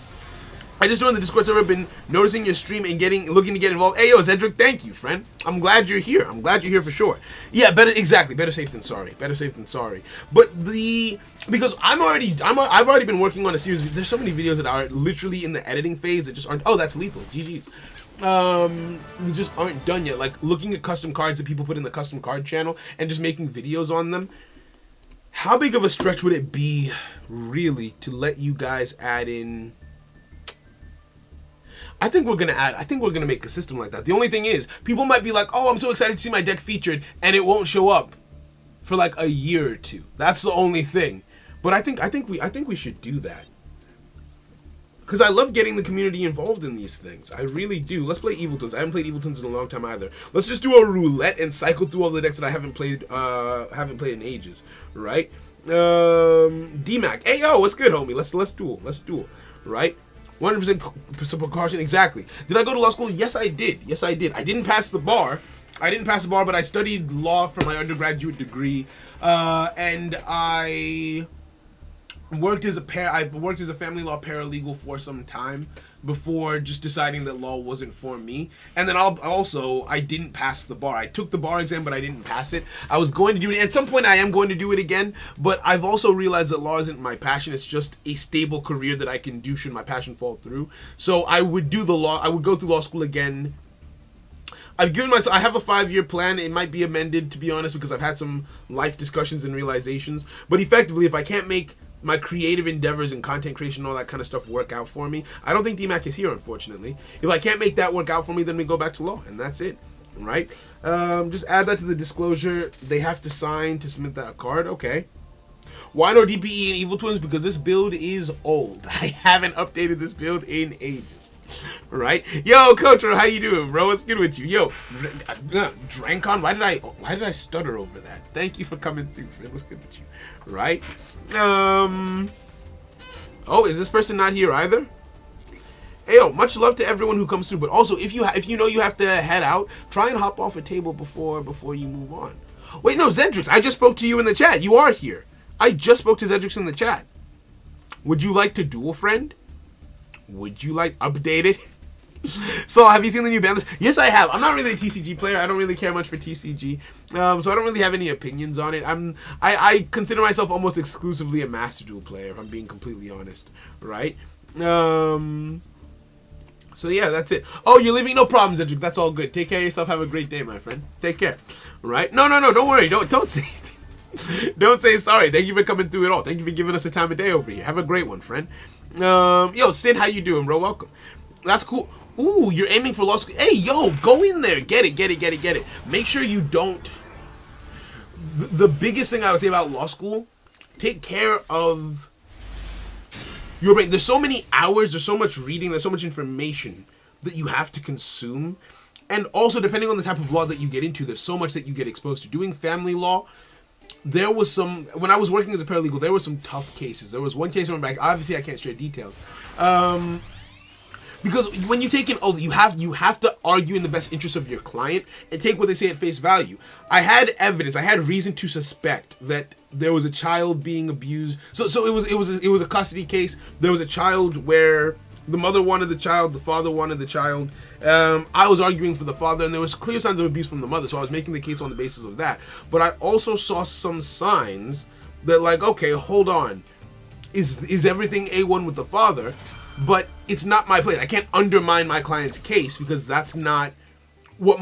I just joined the Discord server, been noticing your stream and looking to get involved. Hey, yo, Zedric, thank you, friend. I'm glad you're here. I'm glad you're here for sure. Yeah, exactly. Better safe than sorry. Better safe than sorry. But because I've already been working on a series. There's so many videos that are literally in the editing phase that just aren't. Oh, that's lethal. GG's. We just aren't done yet. Like looking at custom cards that people put in the custom card channel and just making videos on them. How big of a stretch would it be, really, to let you guys add in? I think we're gonna make a system like that. The only thing is, people might be like, "Oh, I'm so excited to see my deck featured," and it won't show up for like a year or two. That's the only thing. But I think we should do that, because I love getting the community involved in these things. I really do. Let's play Evil Twins. I haven't played Evil Twins in a long time either. Let's just do a roulette and cycle through all the decks that I haven't played in ages. Right? DMAC. Hey yo, what's good, homie? Let's duel. Right? 100% precaution, exactly. Did I go to law school? Yes, I did. Yes, I did. I didn't pass the bar. But I studied law for my undergraduate degree, and I worked as a family law paralegal for some time before just deciding that law wasn't for me. And then I didn't pass the bar. I took the bar exam, but I didn't pass it. I was going to do it at some point. I am going to do it again, but I've also realized that law isn't my passion. It's just a stable career that I can do should my passion fall through. So I would go through law school again. I have a 5-year plan. It might be amended, to be honest, because I've had some life discussions and realizations. But effectively, if I can't make my creative endeavors and content creation and all that kind of stuff work out for me, I don't think DMAC is here, unfortunately. If I can't make that work out for me, then we go back to law, and that's it, right? Just add that to the disclosure. They have to sign to submit that card. Okay. Why no DPE and Evil Twins? Because this build is old. I haven't updated this build in ages. Right? Yo, Coach, how you doing, bro? What's good with you? Yo, Drancon, why did I stutter over that? Thank you for coming through, friend. What's good with you? Right? Oh, is this person not here either? Hey, yo, much love to everyone who comes through, but also if you know you have to head out, try and hop off a table before you move on. Wait, no, Zedrix, I just spoke to you in the chat. You are here. I just spoke to Zedrix in the chat. Would you like to duel, friend? Would you like updated? So, have you seen the new ban list? Yes, I have. I'm not really a TCG player. I don't really care much for TCG. So I don't really have any opinions on it. I consider myself almost exclusively a Master Duel player, if I'm being completely honest. Right? So yeah, that's it. Oh, you're leaving? No problem, Zedric. That's all good. Take care of yourself. Have a great day, my friend. Take care. Right? No. Don't worry. Don't say it. Don't say sorry. Thank you for coming through it all. Thank you for giving us a time of day over here. Have a great one, friend. Yo, Sid, how you doing, bro? Welcome. That's cool. Ooh, you're aiming for law school. Hey, yo, go in there. Get it. Make sure you don't. The biggest thing I would say about law school, take care of your brain. There's so many hours, there's so much reading, there's so much information that you have to consume. And also, depending on the type of law that you get into, there's so much that you get exposed to. Doing family law, there was some, when I was working as a paralegal, there were some tough cases. There was one case, obviously I can't share details. Because when you take an oath, you have to argue in the best interest of your client and take what they say at face value. I had evidence, I had reason to suspect that there was a child being abused. So it was a custody case. There was a child where the mother wanted the child, the father wanted the child. I was arguing for the father, and there was clear signs of abuse from the mother, so I was making the case on the basis of that. But I also saw some signs that, like, okay, hold on, is everything A1 with the father? But it's not my place. I can't undermine my client's case because that's not what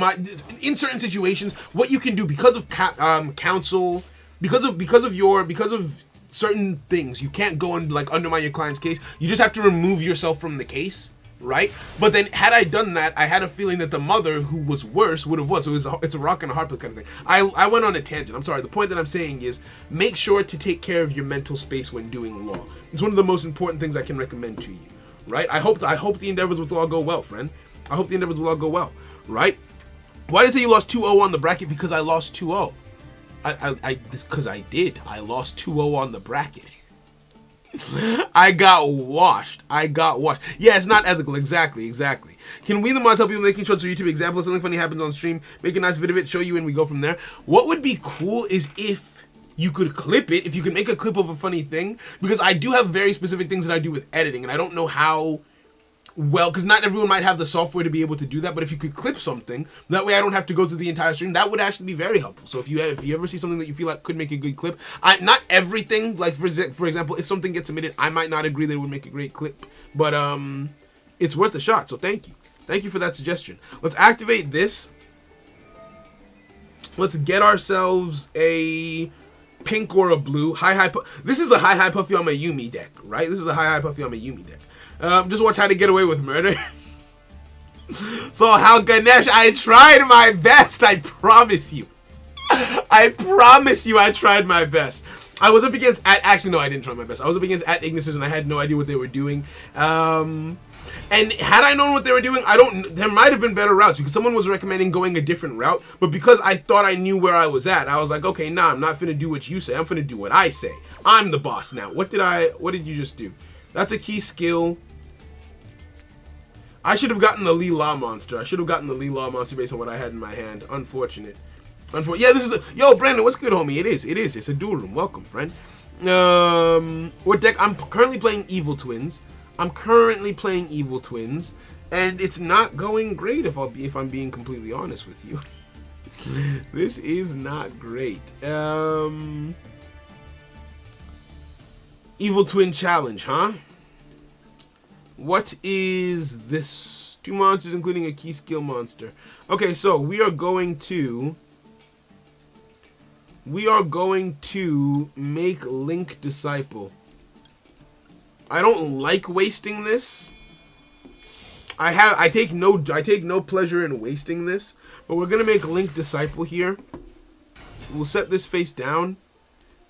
in certain situations, what you can do because of counsel, because of certain things, you can't go and like undermine your client's case. You just have to remove yourself from the case, right? But then had I done that, I had a feeling that the mother, who was worse, would have won. So it's a rock and a hard place kind of thing. I went on a tangent. I'm sorry. The point that I'm saying is make sure to take care of your mental space when doing law. It's one of the most important things I can recommend to you. Right? I hope the endeavors will all go well, friend. I hope the endeavors will all go well. Right? Why did I say you lost 2-0 on the bracket? Because I lost 2-0. Because I did. I lost 2-0 on the bracket. I got washed. Yeah, it's not ethical. Exactly. Can we the mods help you making shorts for YouTube? Example, if something funny happens on stream, make a nice video of it, show you, and we go from there. What would be cool is if you could clip it, if you could make a clip of a funny thing, because I do have very specific things that I do with editing, and I don't know how well, because not everyone might have the software to be able to do that, but if you could clip something, that way I don't have to go through the entire stream, that would actually be very helpful. So if you ever see something that you feel like could make a good clip, not everything, like for example, if something gets submitted, I might not agree that it would make a great clip, but it's worth a shot, so thank you for that suggestion. Let's activate this. Let's get ourselves a pink or a blue. This is a high puffy on my Yumi deck, right? This is a high puffy on my Yumi deck. Just watch how to get away with murder. So how Ganesh, I tried my best. I promise you. I tried my best. I was up against actually no, I didn't try my best. I was up against Ignises and I had no idea what they were doing. And had I known what they were doing, there might have been better routes, because someone was recommending going a different route, but because I thought I knew where I was at, I was like, okay, nah, I'm not finna do what you say, I'm finna do what I say. I'm the boss now. What did you just do? That's a key skill. I should have gotten the Lee Law monster. I should have gotten the Lee Law monster based on what I had in my hand. Unfortunate. Yeah, this is the... Yo, Brandon, what's good, homie? It is. It's a duel room. Welcome, friend. What deck? I'm currently playing Evil Twins. And it's not going great if I'm being completely honest with you. This is not great. Evil Twin Challenge, huh? What is this? 2 monsters, including a key skill monster. Okay, so we are going to make Link Disciple. I don't like wasting this. I take no pleasure in wasting this, but we're gonna make Link Disciple here. We'll set this face down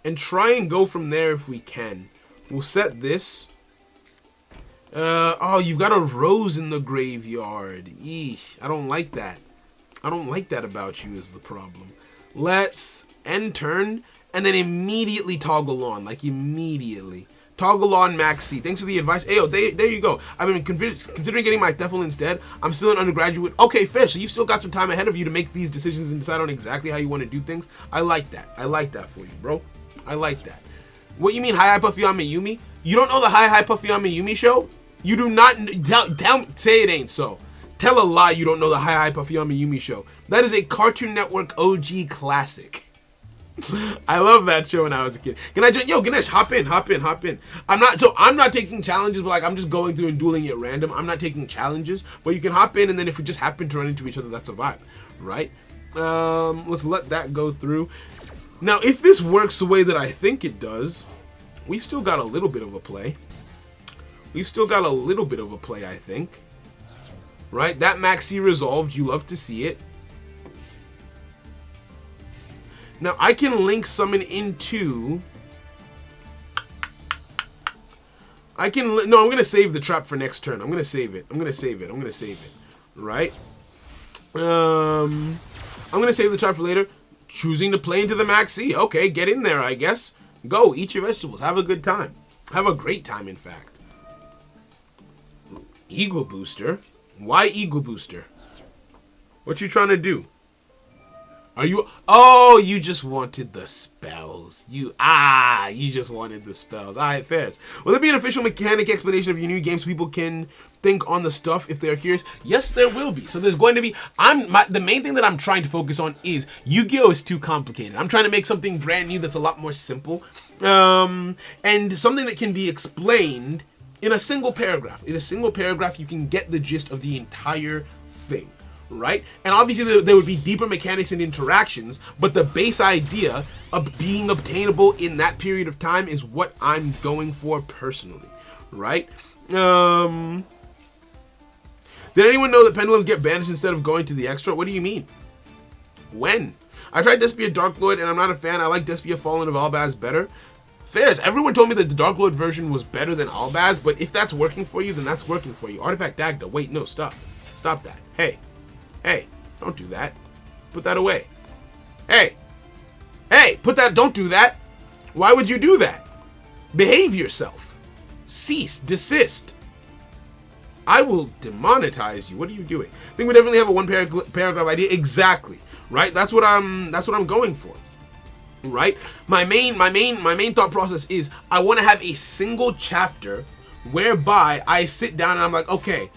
and try and go from there if we can. We'll set this. Oh, you've got a rose in the graveyard. Eesh, I don't like that. I don't like that about you is the problem. Let's end turn and then immediately toggle on. Like immediately. Toggle on Max C. Thanks for the advice. Ayo, there you go. I've been considering getting my Theffel instead. I'm still an undergraduate. Okay, fair. So you've still got some time ahead of you to make these decisions and decide on exactly how you want to do things. I like that. I like that for you, bro. I like that. What you mean, Hi Hi Puffy on Mayumi? You don't know the Hi Hi Puffy on Mayumi show? You do not say it ain't so. Tell a lie you don't know the Hi Hi Puffy on Mayumi show. That is a Cartoon Network OG classic. I love that show when I was a kid. Can I join? Yo, Ganesh, hop in. I'm not taking challenges, but like I'm just going through and dueling at random. I'm not taking challenges, but you can hop in, and then if we just happen to run into each other, that's a vibe, right? Let's let that go through. Now, if this works the way that I think it does, we've still got a little bit of a play. I think. Right? That Maxi resolved. You love to see it. Now, I can link summon into... No, I'm going to save the trap for next turn. I'm going to save it. Right? I'm going to save the trap for later. Choosing to play into the Maxi. Okay, get in there, I guess. Go, eat your vegetables. Have a good time. Have a great time, in fact. Eagle Booster? Why Eagle Booster? What you trying to do? Are you... Oh, you just wanted the spells. You just wanted the spells. Alright, fairs. Will there be an official mechanic explanation of your new game so people can think on the stuff if they're curious? Yes, there will be. So there's going to be... the main thing that I'm trying to focus on is Yu-Gi-Oh! Is too complicated. I'm trying to make something brand new that's a lot more simple. And something that can be explained in a single paragraph. In a single paragraph, you can get the gist of the entire thing. Right? And obviously there would be deeper mechanics and interactions, but the base idea of being obtainable in that period of time is what I'm going for personally. Right? Did anyone know that pendulums get banished instead of going to the extra? What do you mean? When? I tried Despia Dark Lord and I'm not a fan. I like Despia Fallen of Albaz better. Fairs. Everyone told me that the Dark Lord version was better than Albaz, but if that's working for you, then that's working for you. Artifact Dagda. Wait, no, stop. Stop that. Hey, don't do that. Put that away. Hey, don't do that. Why would you do that? Behave yourself. Cease, desist. I will demonetize you. What are you doing? I think we definitely have a one paragraph idea. Exactly. Right? That's what I'm going for. Right? My main thought process is I want to have a single chapter whereby I sit down and I'm like, okay,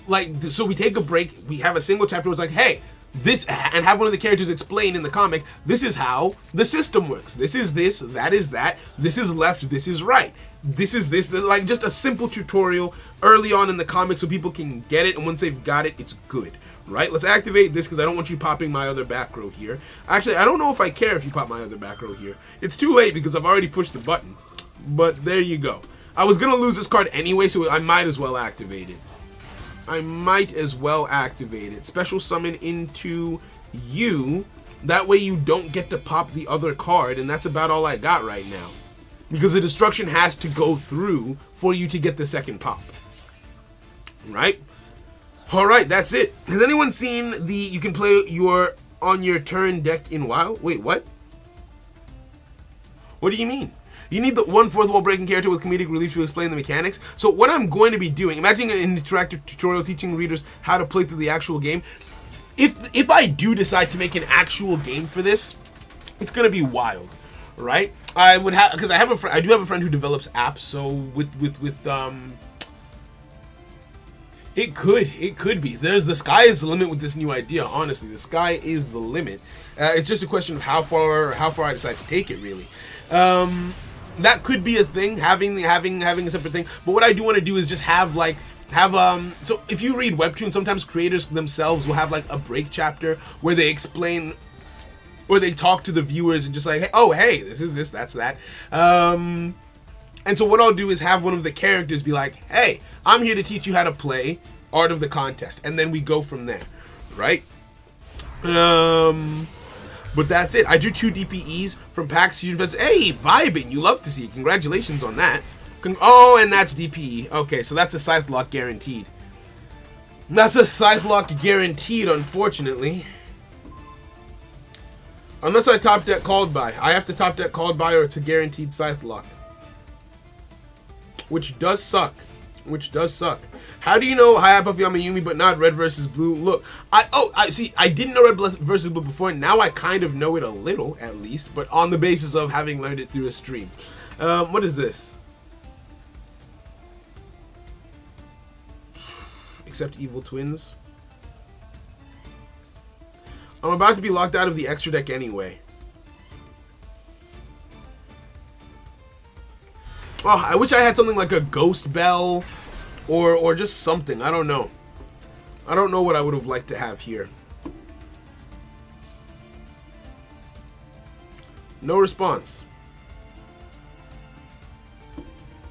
like, so we take a break, we have a single chapter where it's like, hey, this, and have one of the characters explain in the comic, this is how the system works. This is this, that is that, this is left, this is right. This is this, like just a simple tutorial early on in the comic so people can get it, and once they've got it, it's good. Right? Let's activate this because I don't want you popping my other back row here. Actually, I don't know if I care if you pop my other back row here. It's too late because I've already pushed the button. But there you go. I was going to lose this card anyway, so I might as well activate it. Special summon into you. That way you don't get to pop the other card, and that's about all I got right now. Because the destruction has to go through for you to get the second pop. Right? Alright, that's it. Has anyone seen the you can play your on your turn deck in WoW? Wait, what? What do you mean? You need the one fourth wall breaking character with comedic relief to explain the mechanics. So what I'm going to be doing, imagine an interactive tutorial teaching readers how to play through the actual game. If I do decide to make an actual game for this, it's going to be wild, right? I would have, because I do have a friend who develops apps. So with it could be. The sky is the limit with this new idea. Honestly, the sky is the limit. It's just a question of how far I decide to take it, really. That could be a thing, having a separate thing. But what I do want to do is just have so if you read webtoons, sometimes creators themselves will have like a break chapter where they explain or they talk to the viewers and just like, hey, this is this, that's that. And so what I'll do is have one of the characters be like, hey, I'm here to teach you how to play Art of the Contest, and then we go from there, right? But that's it. I drew 2 DPEs from PAX. Hey, vibing. You love to see. Congratulations on that. Oh, and that's DPE. Okay, so that's a Scythe Lock guaranteed. That's a Scythe Lock guaranteed, unfortunately. Unless I top deck called by. I have to top deck called by or it's a guaranteed Scythe Lock. Which does suck. How do you know Hayate Puffy Mayumi but not red versus blue? Look, I see. I didn't know red versus blue before. Now I kind of know it a little, at least, but on the basis of having learned it through a stream. What is this? Except evil twins. I'm about to be locked out of the extra deck anyway. Oh, I wish I had something like a Ghost Bell or just something. I don't know. I don't know what I would have liked to have here. No response.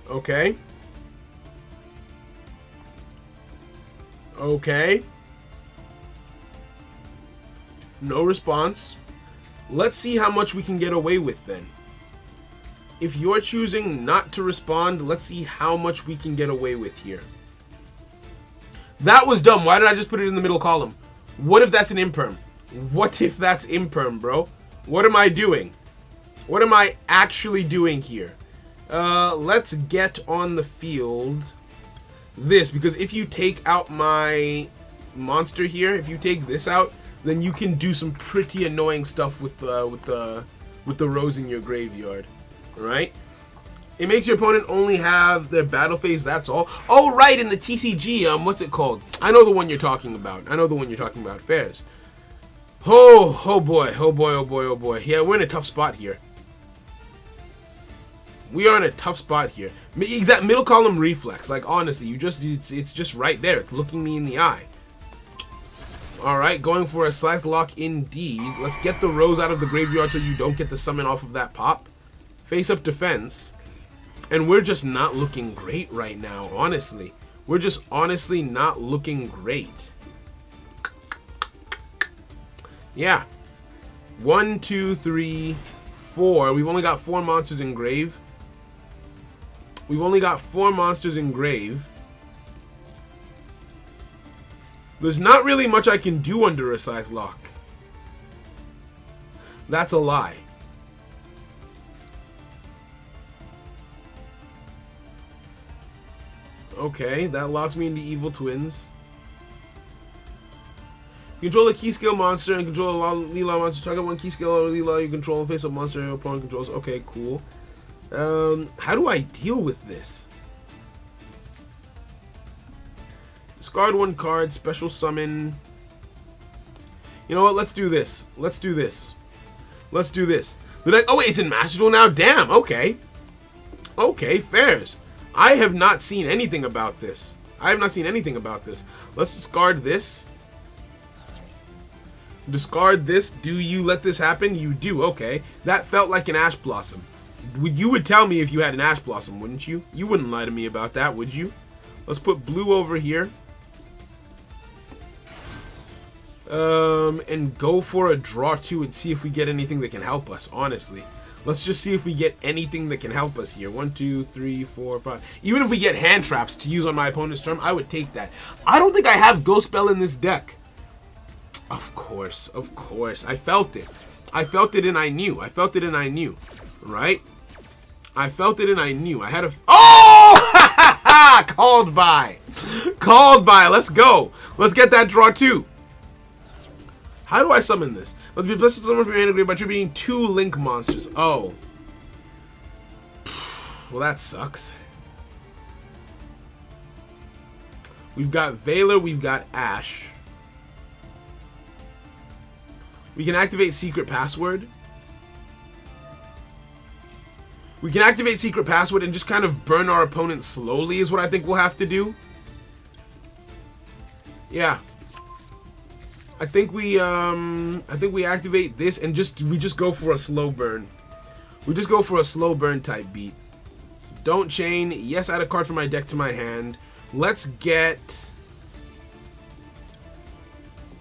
Okay. Okay. No response. Let's see how much we can get away with then. If you're choosing not to respond, let's see how much we can get away with here. That was dumb. Why did I just put it in the middle column? What if that's an imperm? What if that's imperm, bro? What am I doing? What am I actually doing here? Let's get on the field this, because if you take out my monster here, if you take this out, then you can do some pretty annoying stuff with the rose in your graveyard. Right? It makes your opponent only have their battle phase, that's all. Oh, right, in the TCG, what's it called? I know the one you're talking about. Fairs. Oh boy. Yeah, we're in a tough spot here. We are in a tough spot here. Exact middle column reflex. Like, honestly, it's just right there. It's looking me in the eye. Alright, going for a Scythe Lock indeed. Let's get the rose out of the graveyard so you don't get the summon off of that pop. Face up defense. And we're just not looking great right now, honestly. We're just honestly not looking great. Yeah. 1, 2, 3, 4. We've only got 4 monsters in grave. There's not really much I can do under a Scythe Lock. That's a lie. Okay, that locks me into evil twins. You control a key scale monster and control a Leela monster. Target one key scale or Leela you control, face up monster your opponent controls. Okay, cool. How do I deal with this? Discard 1 card, special summon. You know what? Let's do this. Oh wait, it's in Master Duel now? Damn, okay. Okay, fairs. I have not seen anything about this. Let's discard this. Do you let this happen? You do. Okay. That felt like an Ash Blossom. You would tell me if you had an Ash Blossom, wouldn't you? You wouldn't lie to me about that, would you? Let's put blue over here. And go for a draw 2 and see if we get anything that can help us, honestly. Let's just see if we get anything that can help us here. 1, 2, 3, 4, 5. Even if we get hand traps to use on my opponent's turn, I would take that. I don't think I have Ghost Spell in this deck. Of course. I felt it. And I knew. Right? I felt it and I knew. I had a... Oh! Called by. Called by. Let's go. Let's get that draw too. How do I summon this? Let's be blessed to summon from your hand by attributing 2 link monsters. Oh. Well, that sucks. We've got Valor. We've got Ash. We can activate Secret Password. We can activate Secret Password and just kind of burn our opponent slowly is what I think we'll have to do. Yeah. I think we activate this and we just go for a slow burn. We just go for a slow burn type beat. Don't chain. Yes, add a card from my deck to my hand. Let's get...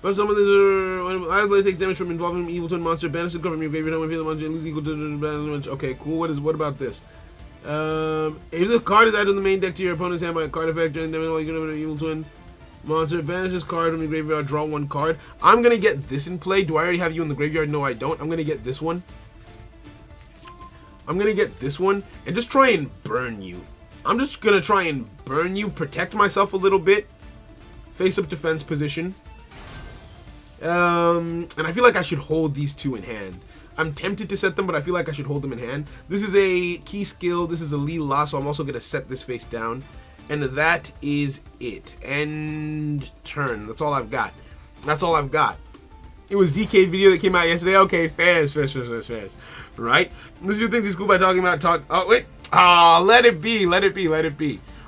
But someone I takes damage from involving an evil twin monster. Banish the card from your graveyard. When you feel the monster lose equal to... Okay, cool. What about this? If the card is added to the main deck to your opponent's hand by a card effect, and then you can have an evil twin monster. Banish this card from your graveyard. Draw 1 card. I'm gonna get this in play. Do I already have you in the graveyard? No, I don't. I'm gonna get this one. I'm gonna get this one and just try and burn you. I'm just gonna try and burn you, protect myself a little bit. Face up defense position. And I feel like I should hold these 2 in hand. I'm tempted to set them, but I feel like I should hold them in hand. This is a key skill. This is a Li La, so I'm also gonna set this face down. And that is it. End turn. That's all I've got. That's all I've got. It was DK video that came out yesterday. Okay, fairs. Right? Let's do things he's cool by talking about oh, wait. Let it be.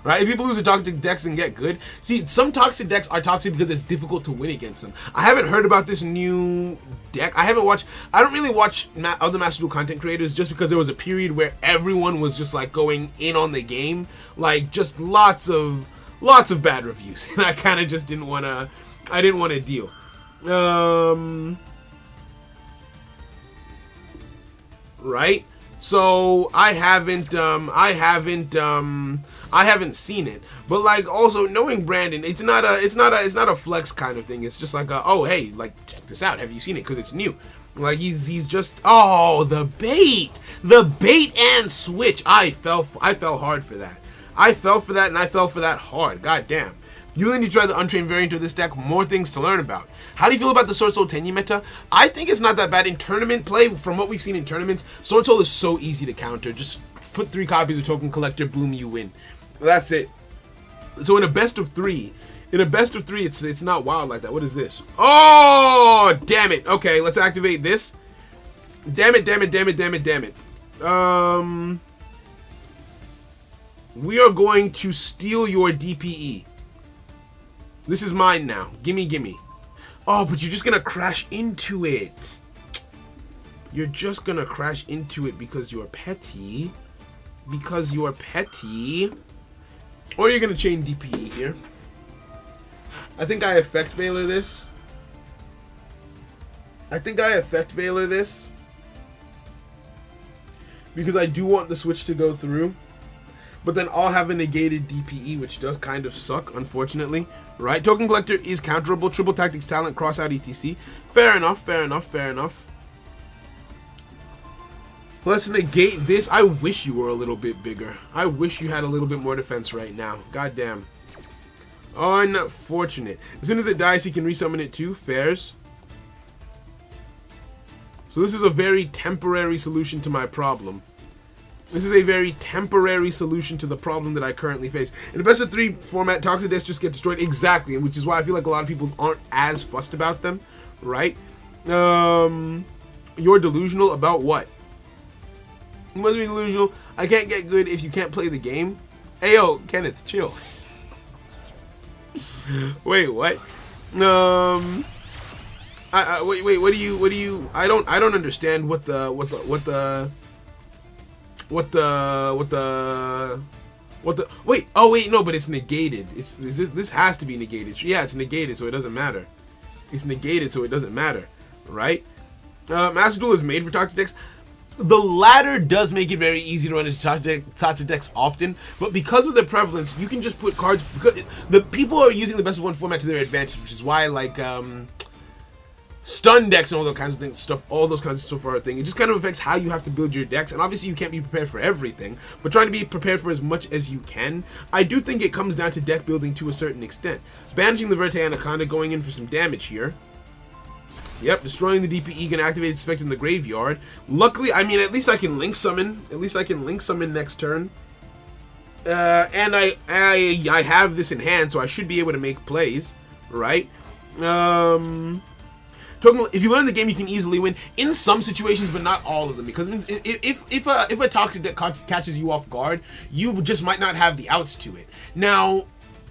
Right? If people lose to toxic decks and get good. See, some toxic decks are toxic because it's difficult to win against them. I haven't heard about this new deck. I don't really watch other Master Duel content creators just because there was a period where everyone was just like going in on the game. Like just lots of bad reviews. And I kind of just didn't want to deal. Right? So I haven't seen it, but like also knowing Brandon, it's not a flex kind of thing. It's just like oh hey, like check this out. Have you seen it? Because it's new. Like he's just the bait and switch. I fell hard for that. I fell for that and I fell for that hard. God damn. You really need to try the Untrained variant of this deck. More things to learn about. How do you feel about the Sword Soul Tenyi meta? I think it's not that bad in tournament play. From what we've seen in tournaments, Sword Soul is so easy to counter. Just put 3 copies of Token Collector, boom, you win. That's it. So in a best of 3, it's not wild like that. What is this? Oh, damn it. Okay, let's activate this. Damn it. We are going to steal your DPE. This is mine now. Gimme. Oh, but you're just gonna crash into it. You're just gonna crash into it because you're petty. Or you're gonna chain DPE here. I think I effect Valor this. Because I do want the switch to go through. But then I'll have a negated DPE, which does kind of suck, unfortunately. Right? Token Collector is counterable. Triple Tactics Talent, cross out ETC. Fair enough. Let's negate this. I wish you were a little bit bigger. I wish you had a little bit more defense right now. God damn. Unfortunate. As soon as it dies, he can resummon it too. Fairs. So this is a very temporary solution to my problem. This is a very temporary solution to the problem that I currently face. In the best of 3 format, toxic decks just get destroyed. Exactly, which is why I feel like a lot of people aren't as fussed about them, right? You're delusional about what? You must be delusional. I can't get good if you can't play the game. Ayo, Kenneth, chill. Wait, what? Wait, what do you? I don't understand what the wait, oh wait, no, but it's negated. This has to be negated. Yeah, it's negated, so it doesn't matter. It's negated, so it doesn't matter, right? Master Duel is made for toxic decks. The latter does make it very easy to run into toxic decks often, but because of the prevalence, you can just put cards, because the people are using the best of 1 format to their advantage, which is why like stun decks and all those kinds of things, all those kinds of stuff are a thing. It just kind of affects how you have to build your decks, and obviously you can't be prepared for everything, but trying to be prepared for as much as you can. I do think it comes down to deck building to a certain extent. Banishing the Verte Anaconda, going in for some damage here. Yep, destroying the DPE, gonna activate its effect in the graveyard. Luckily, I mean, at least I can link summon. At least I can link summon next turn. And I have this in hand, so I should be able to make plays, right? If you learn the game, you can easily win in some situations, but not all of them. Because if a toxic deck catches you off guard, you just might not have the outs to it. Now,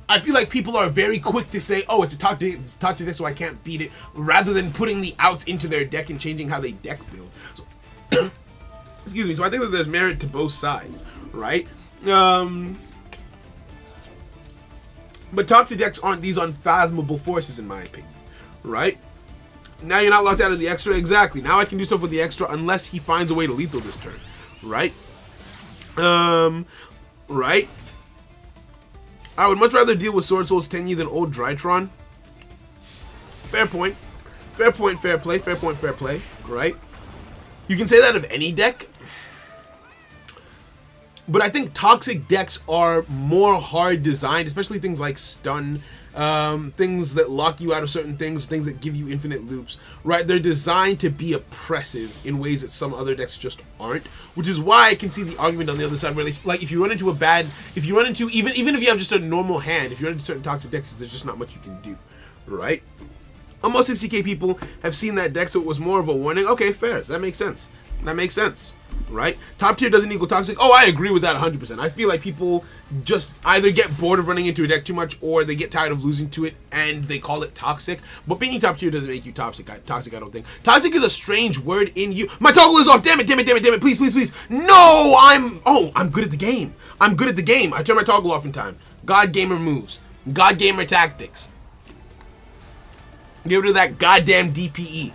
I feel like people are very quick to say, "Oh, it's a toxic deck, so I can't beat it," rather than putting the outs into their deck and changing how they deck build. So, excuse me. So I think that there's merit to both sides, right? But toxic decks aren't these unfathomable forces, in my opinion, right? Now you're not locked out of the extra. Exactly. Now I can do stuff with the extra unless he finds a way to lethal this turn. Right? Right? I would much rather deal with Sword Soul's Tenyi than old Drytron. Fair point. Fair point, fair play. Fair point, fair play. Right? You can say that of any deck. But I think toxic decks are more hard designed, especially things like stun, things that lock you out of certain things that give you infinite loops, right? They're designed to be oppressive in ways that some other decks just aren't, which is why I can see the argument on the other side where, like, if you run into even if you have just a normal hand, if you run into certain toxic decks, there's just not much you can do, right? Almost 60k people have seen that deck, so it was more of a warning. Okay, fair. That makes sense. That makes sense, right? Top tier doesn't equal toxic. Oh, I agree with that 100%. I feel like people just either get bored of running into a deck too much, or they get tired of losing to it and they call it toxic. But being top tier doesn't make you toxic. I don't think. Toxic is a strange word in you. My toggle is off. Damn it, damn it, damn it, damn it. Please, please, please. No, I'm good at the game. I'm good at the game. I turn my toggle off in time. God Gamer moves. God Gamer tactics. Get rid of that goddamn DPE.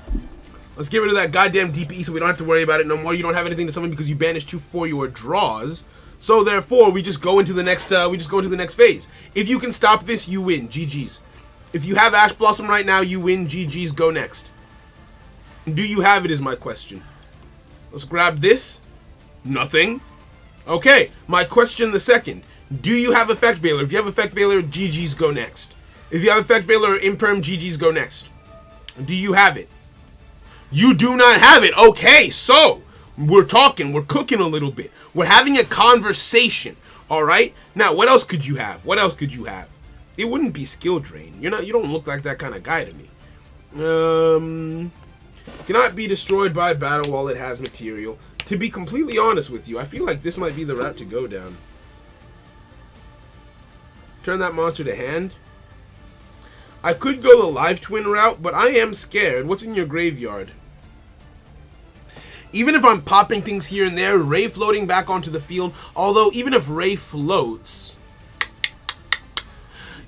Let's get rid of that goddamn DPE so we don't have to worry about it no more. You don't have anything to summon because you banished 2 for your draws. So therefore, we just go into the next phase. If you can stop this, you win. GG's. If you have Ash Blossom right now, you win. GG's. Go next. Do you have it is my question. Let's grab this. Nothing. Okay, my question the second. Do you have Effect Veiler? If you have Effect Veiler, GG's. Go next. If you have Effect Veiler or Imperm, GG's. Go next. Do you have it? You do not have it. Okay, so we're talking, we're cooking a little bit. We're having a conversation. All right. Now, what else could you have? What else could you have? It wouldn't be skill drain. You don't look like that kind of guy to me. Cannot be destroyed by battle while it has material. To be completely honest with you, I feel like this might be the route to go down. Turn that monster to hand. I could go the live twin route, but I am scared. What's in your graveyard? Even if I'm popping things here and there, Ray floating back onto the field, although even if Ray floats...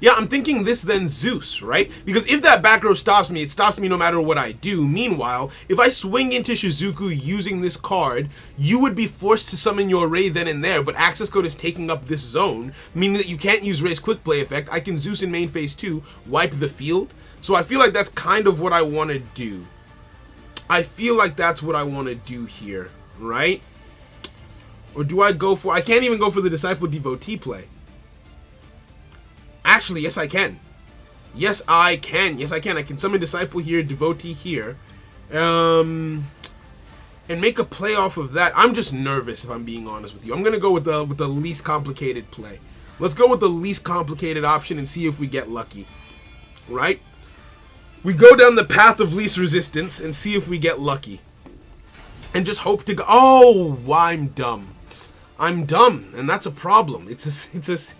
Yeah, I'm thinking this then Zeus, right? Because if that back row stops me, it stops me no matter what I do. Meanwhile, if I swing into Shizuku using this card, you would be forced to summon your Ray then and there, but access code is taking up this zone, meaning that you can't use Ray's quick play effect. I can Zeus in main phase 2, wipe the field. So I feel like that's kind of what I want to do. I feel like that's what I want to do here, right? Or do I go for... I can't even go for the Disciple Devotee play. Actually, yes, I can. Yes, I can. Yes, I can. I can summon Disciple here, Devotee here. And make a play off of that. I'm just nervous, if I'm being honest with you. I'm going to go with the least complicated play. Let's go with the least complicated option and see if we get lucky. Right? We go down the path of least resistance and see if we get lucky. And just hope to go... Oh, I'm dumb. I'm dumb, and that's a problem. It's a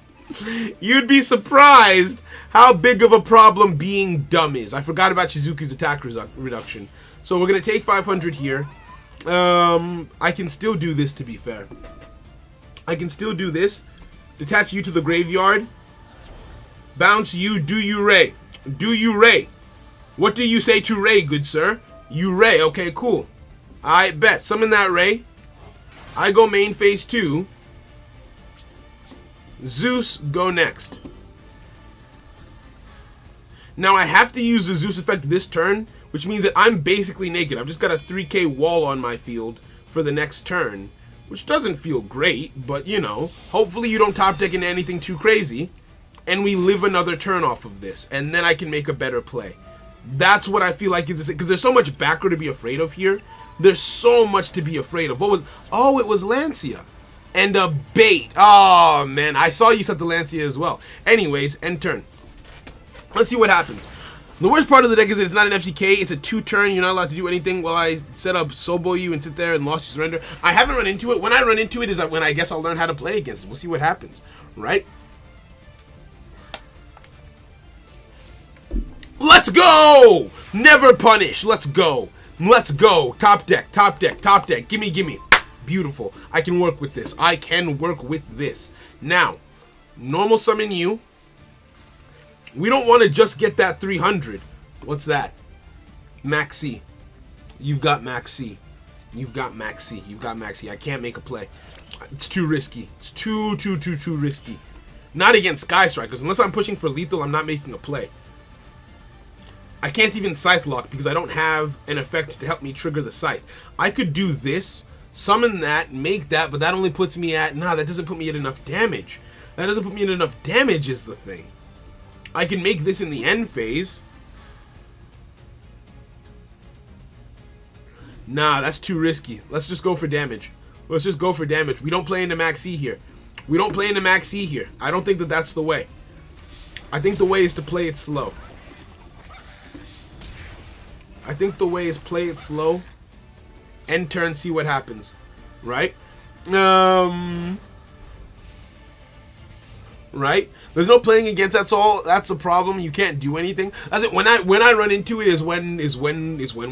You'd be surprised how big of a problem being dumb is. I forgot about Shizuku's attack reduction. So we're going to take 500 here. I can still do this, to be fair. I can still do this. Detach you to the graveyard. Bounce you, do you Ray. Do you Ray. What do you say to Ray, good sir? You Ray. Okay, cool. I bet. Summon that Ray. I go main phase 2. Zeus, go next. Now I have to use the Zeus effect this turn, which means that I'm basically naked. I've just got a 3k wall on my field for the next turn, which doesn't feel great, but you know, hopefully you don't top deck into anything too crazy, and we live another turn off of this, and then I can make a better play. That's what I feel like is this, because there's so much backer to be afraid of here. There's so much to be afraid of. What was, oh, it was Lancia. And a bait. Oh, man, I saw you set the Lancia as well. Anyways, end turn. Let's see what happens. The worst part of the deck is it's not an FCK. It's a 2-turn. You're not allowed to do anything while I set up Sobo you and sit there and lost your surrender. I haven't run into it. When I run into it is when I guess I'll learn how to play against it. We'll see what happens, right? Let's go! Never punish. Let's go. Let's go. Top deck, top deck, top deck. Gimme, gimme. Beautiful. I can work with this. I can work with this. Now, normal summon you. We don't want to just get that 300. What's that? Max C. You've got Max C. You've got Max C. You've got Max C. I can't make a play. It's too risky. It's too risky. Not against Sky Strikers. Unless I'm pushing for lethal, I'm not making a play. I can't even Scythe Lock because I don't have an effect to help me trigger the Scythe. I could do this, summon that, make that, but that only puts me at... Nah, that doesn't put me at enough damage. That doesn't put me at enough damage is the thing. I can make this in the end phase. Nah, that's too risky. Let's just go for damage. Let's just go for damage. We don't play into Max E here. We don't play into Max E here. I don't think that that's the way. I think the way is to play it slow. I think the way is play it slow. End turn, see what happens. Right? Right? There's no playing against, that's all. That's the problem. You can't do anything. That's it. When I run into it is when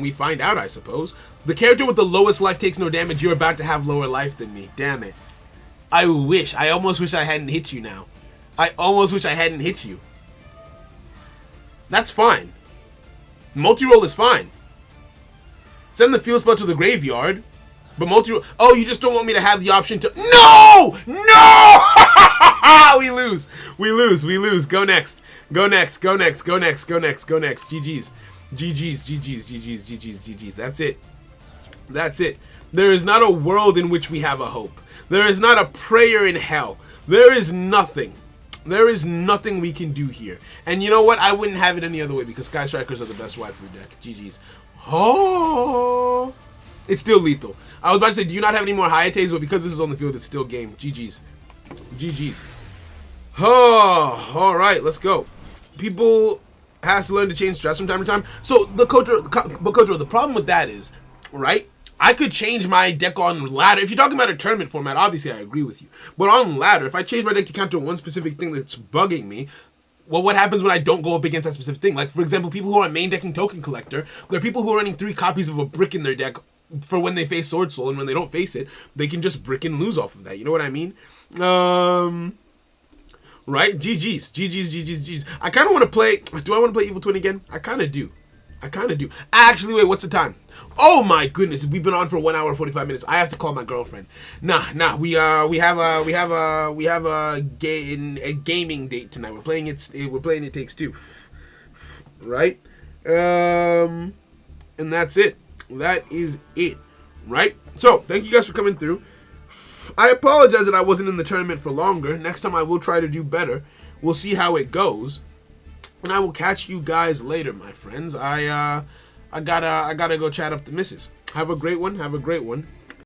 we find out, I suppose. The character with the lowest life takes no damage. You're about to have lower life than me. Damn it. I almost wish I hadn't hit you now. I almost wish I hadn't hit you. That's fine. Multi-roll is fine. Send the field spell to the graveyard. But multi-roll... Oh, you just don't want me to have the option to... No! No! We lose. We lose. We lose. Go next. Go next. Go next. Go next. Go next. Go next. GG's. GG's. GG's. GG's. GG's. GG's. That's it. That's it. There is not a world in which we have a hope. There is not a prayer in hell. There is nothing. There is nothing we can do here. And you know what? I wouldn't have it any other way because Sky Strikers are the best waifu deck. GG's. Oh! It's still lethal. I was about to say, do you not have any more Hayates? But because this is on the field, it's still game. GG's. GG's. Oh, alright, let's go. People has to learn to change stress from time to time. So, the problem with that is, right? I could change my deck on ladder. If you're talking about a tournament format, obviously I agree with you. But on ladder, if I change my deck to counter one specific thing that's bugging me, well, what happens when I don't go up against that specific thing? Like, for example, people who are main decking Token Collector, there are people who are running 3 copies of a brick in their deck for when they face Sword Soul, and when they don't face it, they can just brick and lose off of that. You know what I mean? Right? GG's. GG's, GG's, GG's. I kind of want to play... Do I want to play Evil Twin again? I kind of do. I kind of do. Actually, wait, what's the time? Oh my goodness, we've been on for 1 hour and 45 minutes. I have to call my girlfriend. Nah. We have a gaming date tonight. We're playing It Takes Two. Right? And that's it. That is it. Right? So, thank you guys for coming through. I apologize that I wasn't in the tournament for longer. Next time I will try to do better. We'll see how it goes. And I will catch you guys later, my friends. I gotta go chat up the missus. Have a great one. Have a great one.